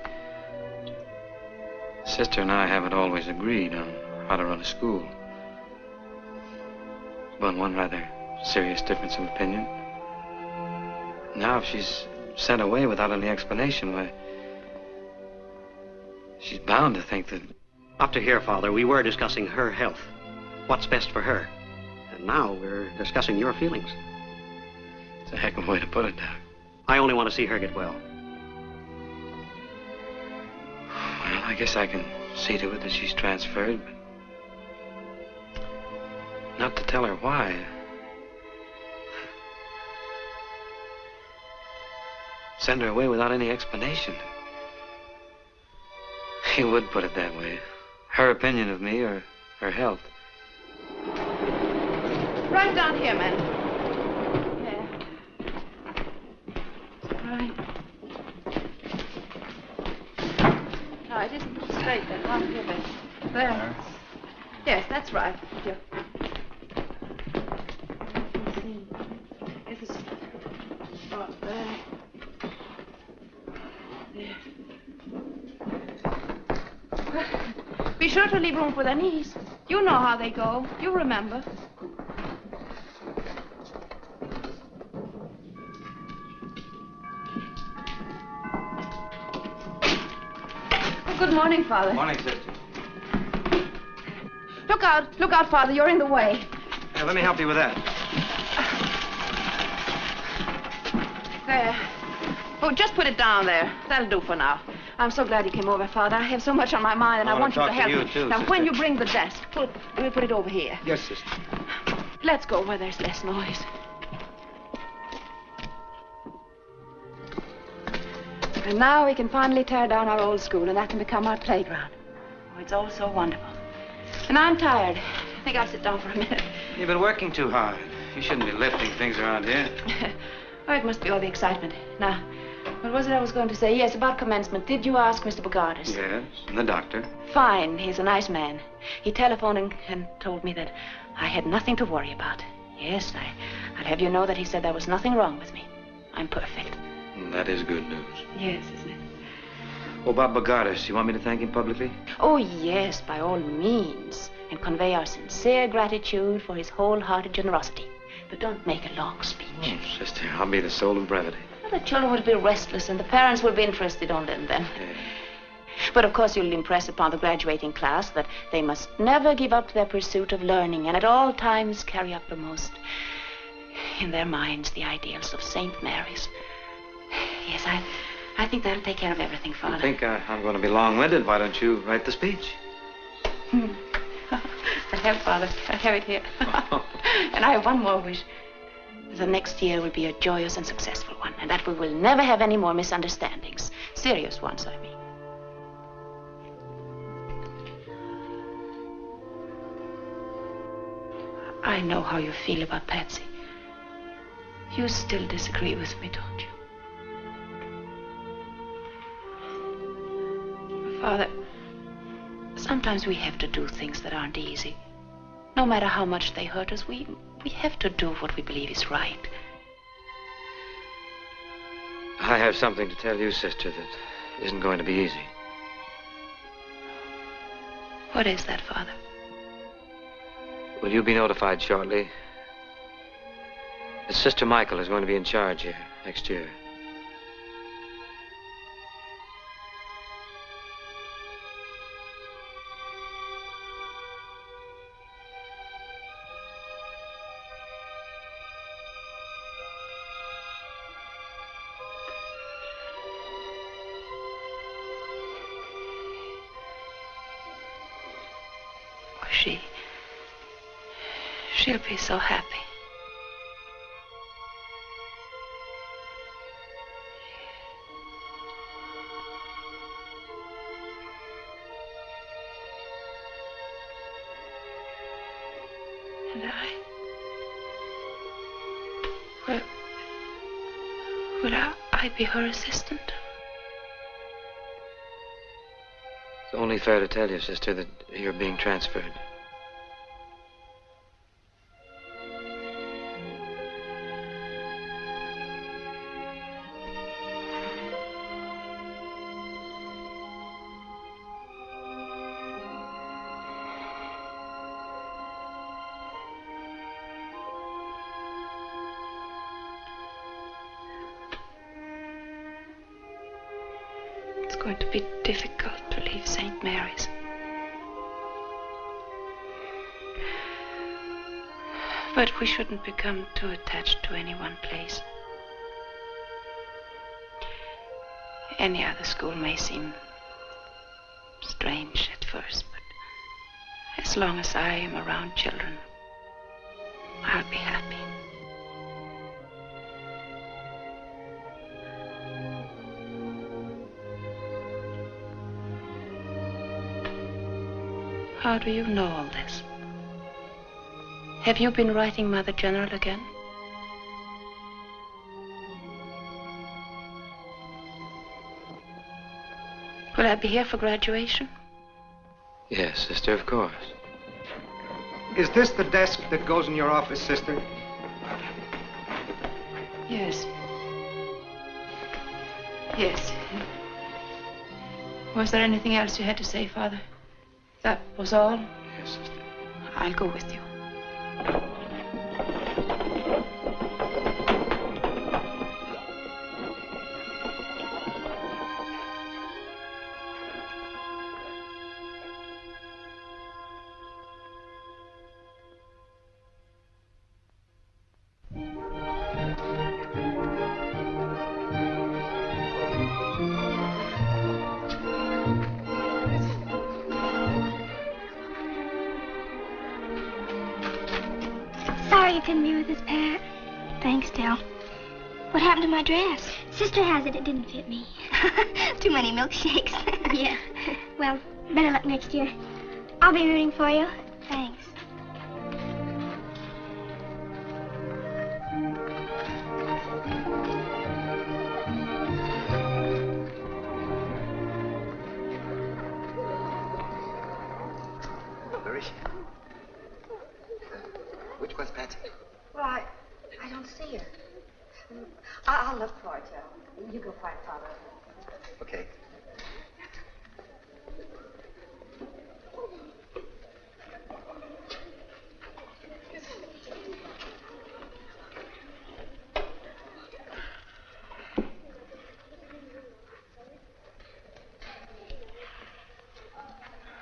Sister and I haven't always agreed on how to run a school. But one rather serious difference of opinion. Now, if she's sent away without any explanation, why, she's bound to think that... Up to here, Father, we were discussing her health. What's best for her. And now we're discussing your feelings. It's a heck of a way to put it, Doc. I only want to see her get well. Well, I guess I can see to it that she's transferred, but not to tell her why. Send her away without any explanation. He would put it that way. Her opinion of me or her health. Right down here, man. Right. No, it isn't straight then. Down here, Ben. There. Yes, that's right. Yeah. Let's see. This is right there. There. Be sure to leave room for their knees. You know how they go. You remember. Good morning, Father. Morning, Sister. Look out, Father. You're in the way. Hey, let me help you with that. There. Oh, just put it down there. That'll do for now. I'm so glad you came over, Father. I have so much on my mind, and I want you to help me. Too, now, Sister. when you bring the desk, we'll put it over here. Yes, Sister. Let's go where there's less noise. And now we can finally tear down our old school, and that can become our playground. Oh, it's all so wonderful. And I'm tired. I think I'll sit down for a minute. You've been working too hard. You shouldn't be lifting things around here. Oh, it must be all the excitement. Now, what was it I was going to say? Yes, about commencement. Did you ask Mr. Bogardus? Yes, and the doctor. Fine. He's a nice man. He telephoned and told me that I had nothing to worry about. Yes, I'll have you know that he said there was nothing wrong with me. I'm perfect. That is good news. Yes, isn't it? Oh, Bob Bogardus, you want me to thank him publicly? Oh, yes, by all means. And convey our sincere gratitude for his wholehearted generosity. But don't make a long speech. Oh, Sister, I'll be the soul of brevity. Well, the children will be restless, and the parents will be interested only in them. Yeah. But of course you'll impress upon the graduating class that they must never give up their pursuit of learning, and at all times carry uppermost in their minds the ideals of St. Mary's. Yes, I think that'll take care of everything, Father. I think I'm going to be long-winded. Why don't you write the speech? I have, Father. I have it here. And I have one more wish. The next year will be a joyous and successful one, and that we will never have any more misunderstandings. Serious ones, I mean. I know how you feel about Patsy. You still disagree with me, don't you? Father, sometimes we have to do things that aren't easy. No matter how much they hurt us, we have to do what we believe is right. I have something to tell you, Sister, that isn't going to be easy. What is that, Father? Will you be notified shortly? That Sister Michael is going to be in charge here next year. She'll be so happy. And will I be her assistant? It's only fair to tell you, Sister, that you're being transferred. going to be difficult to leave St. Mary's. But we shouldn't become too attached to any one place. Any other school may seem strange at first, but as long as I am around children, I'll be happy. How do you know all this? Have you been writing Mother General again? Will I be here for graduation? Yes, sister, of course. Is this the desk that goes in your office, sister? Yes. Yes. Was there anything else you had to say, Father? That was all? Yes, sister. I'll go with you. Sorry you couldn't be with us, Pat. Thanks, Del. What happened to my dress? Sister has it. It didn't fit me. Too many milkshakes. Yeah. Well, better luck next year. I'll be rooting for you. Thanks. Where is she? Which one's Patsy? Well, I don't see her. I'll look for her, Joe. You go find Father. Okay.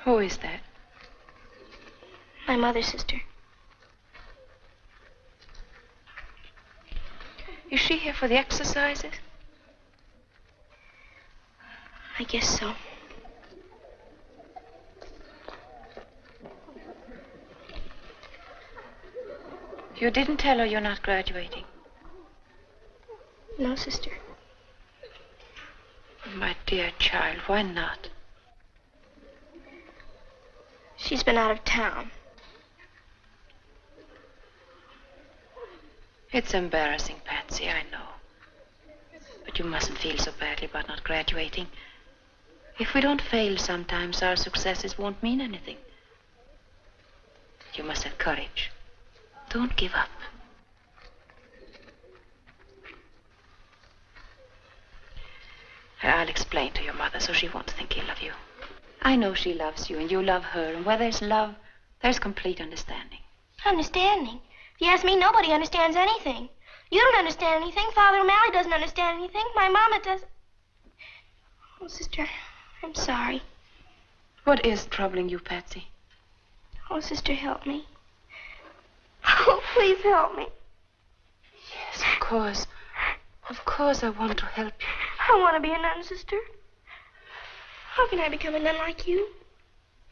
Who is that? My mother's sister. Is she here for the exercises? I guess so. You didn't tell her you're not graduating? No, sister. My dear child, why not? She's been out of town. It's embarrassing, Patsy, I know. But you mustn't feel so badly about not graduating. If we don't fail sometimes, our successes won't mean anything. You must have courage. Don't give up. I'll explain to your mother so she won't think ill of you. I know she loves you and you love her, and where there's love, there's complete understanding. Understanding? If you ask me, nobody understands anything. You don't understand anything. Father O'Malley doesn't understand anything. My mama doesn't. Oh, sister, I'm sorry. What is troubling you, Patsy? Oh, sister, help me. Oh, please help me. Yes, of course. Of course I want to help you. I want to be a nun, sister. How can I become a nun like you?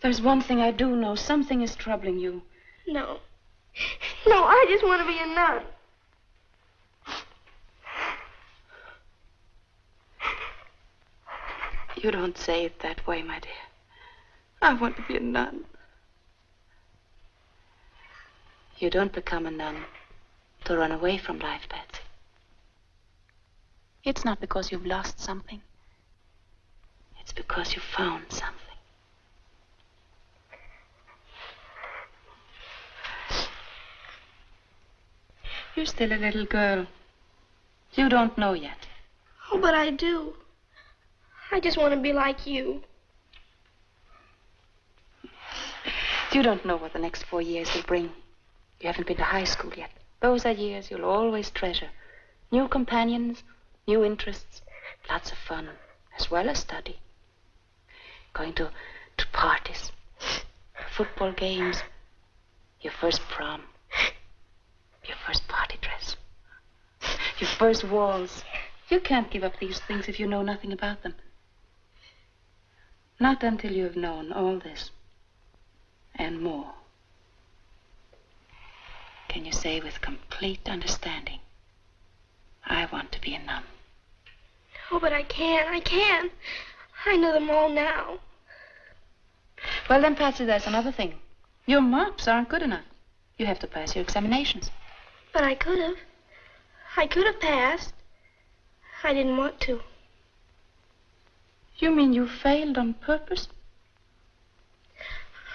There's one thing I do know. Something is troubling you. No. No, I just want to be a nun. You don't say it that way, my dear. I want to be a nun. You don't become a nun to run away from life, Patsy. It's not because you've lost something. It's because you found something. You're still a little girl. You don't know yet. Oh, but I do. I just want to be like you. You don't know what the next 4 years will bring. You haven't been to high school yet. Those are years you'll always treasure. New companions, new interests, lots of fun, as well as study. going to parties, football games, your first prom, your first party dress, your first waltz. You can't give up these things if you know nothing about them. Not until you have known all this and more. Can you say with complete understanding, I want to be a nun? Oh, but I can't. I know them all now. Well, then, Patsy, there's another thing. Your marks aren't good enough. You have to pass your examinations. But I could have. I could have passed. I didn't want to. You mean you failed on purpose?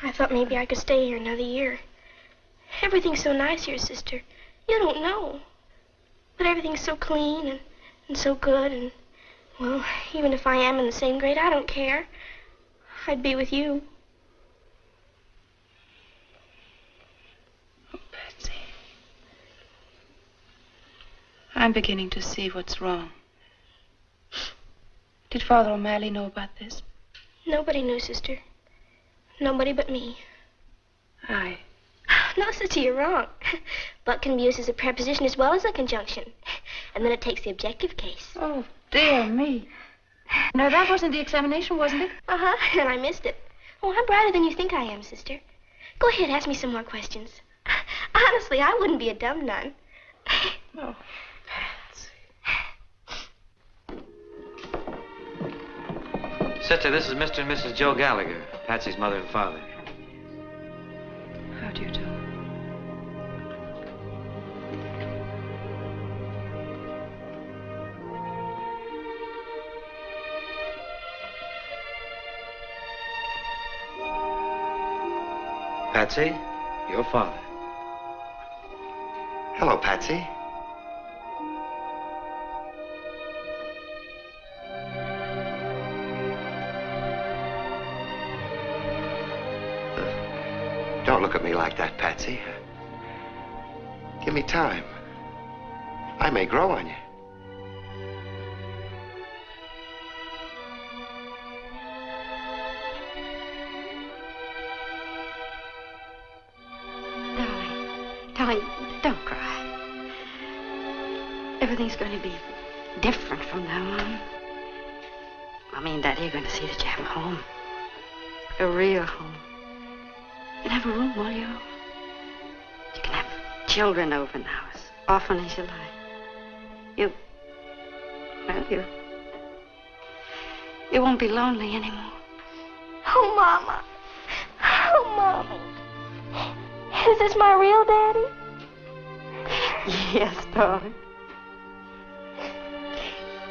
I thought maybe I could stay here another year. Everything's so nice here, sister. You don't know. But everything's so clean and so good and, well, even if I am in the same grade, I don't care. I'd be with you. Oh, Patsy. I'm beginning to see what's wrong. Did Father O'Malley know about this? Nobody knew, sister. Nobody but me. No, sister, you're wrong. But can be used as a preposition as well as a conjunction. And then it takes the objective case. Oh, dear me. No, that wasn't the examination, wasn't it? Uh-huh, and I missed it. Oh, I'm brighter than you think I am, sister. Go ahead, ask me some more questions. Honestly, I wouldn't be a dumb nun. Oh, Patsy. Sister, this is Mr. and Mrs. Joe Gallagher, Patsy's mother and father. How do you do? Patsy, your father. Hello, Patsy. Don't look at me like that, Patsy. Give me time. I may grow on you. Darling, don't cry. Everything's going to be different from now on. Mommy and Daddy are going to see that you have a home. A real home. You can have a room all your own. You can have children over now as often as you like. You won't be lonely anymore. Oh, Mama. Oh, Mommy. Is this my real daddy? Yes, darling.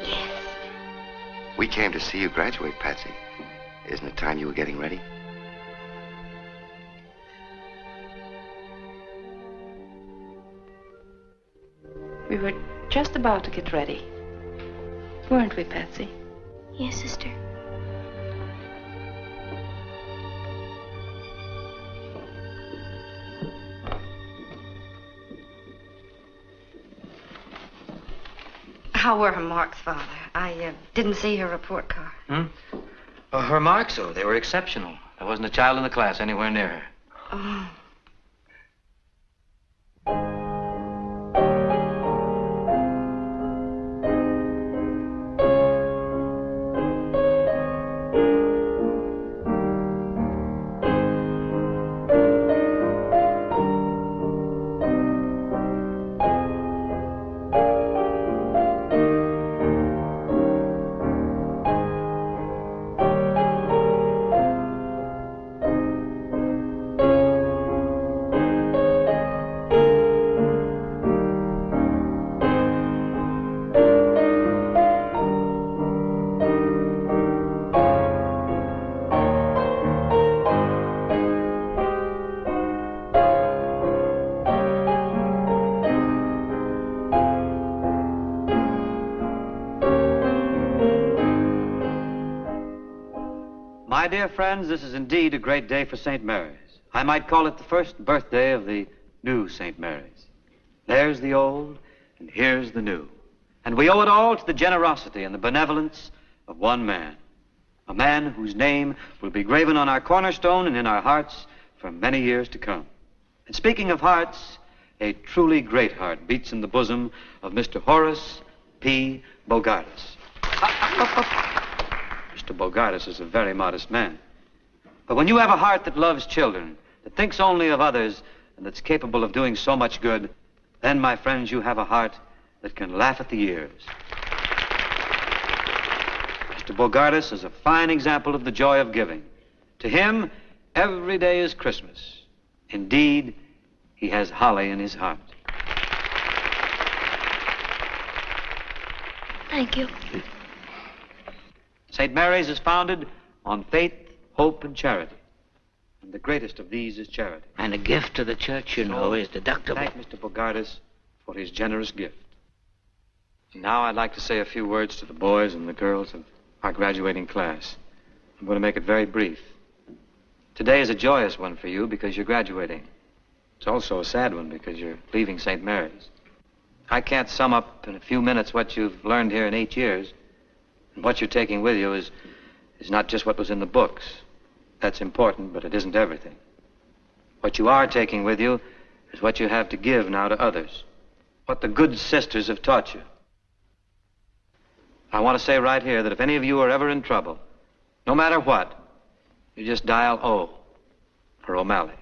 Yes. We came to see you graduate, Patsy. Isn't it time you were getting ready? We were just about to get ready. Weren't we, Patsy? Yes, sister. How were her marks, Father? I didn't see her report card. Her marks, oh, they were exceptional. There wasn't a child in the class anywhere near her. Oh. My dear friends, this is indeed a great day for St. Mary's. I might call it the first birthday of the new St. Mary's. There's the old, and here's the new. And we owe it all to the generosity and the benevolence of one man, A man whose name will be graven on our cornerstone and in our hearts for many years to come. And speaking of hearts, a truly great heart beats in the bosom of Mr. Horace P. Bogardus. Mr. Bogardus is a very modest man. But when you have a heart that loves children, that thinks only of others, and that's capable of doing so much good, then, my friends, you have a heart that can laugh at the years. Mr. Bogardus is a fine example of the joy of giving. To him, every day is Christmas. Indeed, he has holly in his heart. Thank you. St. Mary's is founded on faith, hope, and charity. And the greatest of these is charity. And a gift to the church, you know, is deductible. Thank Mr. Bogardus for his generous gift. And now I'd like to say a few words to the boys and the girls of our graduating class. I'm going to make it very brief. Today is a joyous one for you because you're graduating. It's also a sad one because you're leaving St. Mary's. I can't sum up in a few minutes what you've learned here in 8 years. And what you're taking with you is not just what was in the books. That's important, but it isn't everything. What you are taking with you is what you have to give now to others. What the good sisters have taught you. I want to say right here that if any of you are ever in trouble, no matter what, you just dial O for O'Malley.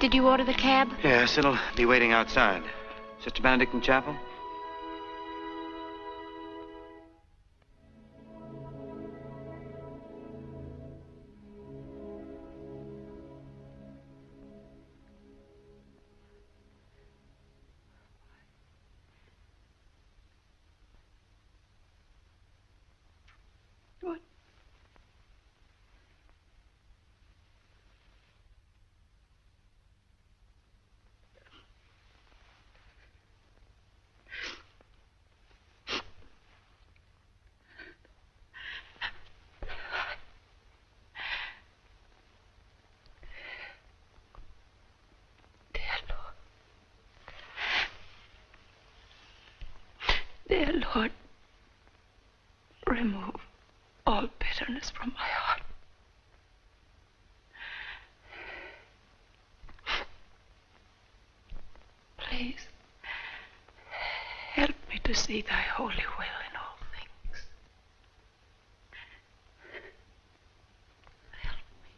Did you order the cab? Yes, it'll be waiting outside. Sister Benedict in chapel? What? Dear Lord, remove all bitterness from my heart. Please, help me to see thy holy will in all things. Help me.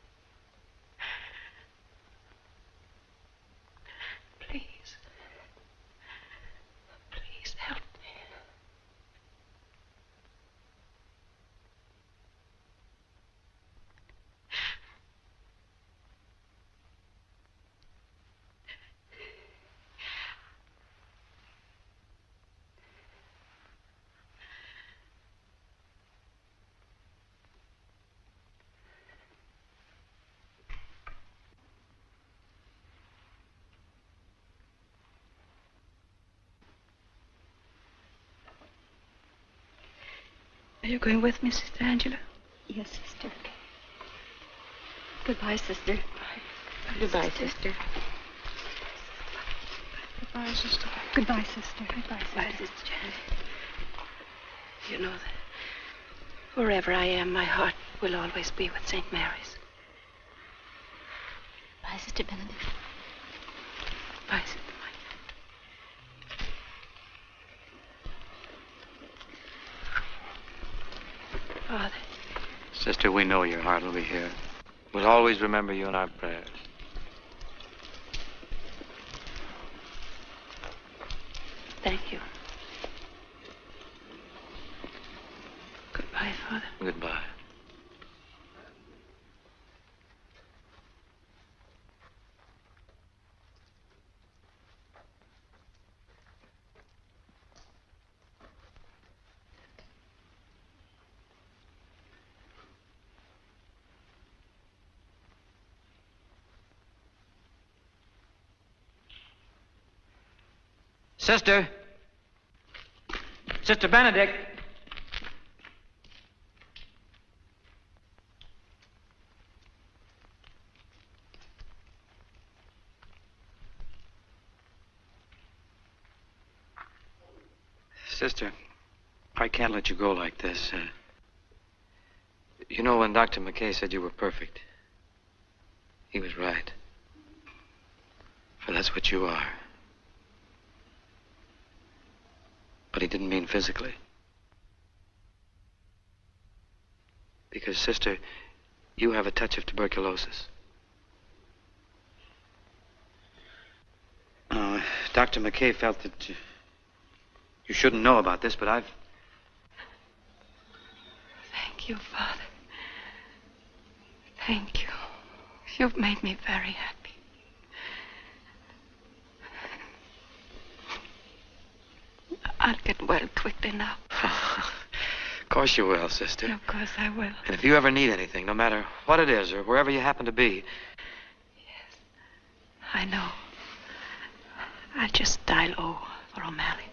Please. Please help me. Are you going with me, Sister Angela? Yes, sister. Goodbye, sister. Goodbye, sister. Goodbye, sister. Goodbye, sister. Goodbye, Sister Janet. You know that wherever I am, my heart will always be with St. Mary's. Bye, Sister Benedict. Bye, Sister. Father. Sister, we know your heart will be here. We'll always remember you in our prayers. Thank you. Goodbye, Father. Goodbye. Sister. Sister Benedict. Sister, I can't let you go like this. You know, when Dr. McKay said you were perfect, he was right. For that's what you are. But he didn't mean physically. Because, sister, you have a touch of tuberculosis. Dr. McKay felt that you shouldn't know about this, but I've... Thank you, Father. Thank you. You've made me very happy. I'll get well quickly now. Of course you will, sister. Of course I will. And if you ever need anything, no matter what it is or wherever you happen to be... I know. I'll just dial O for O'Malley.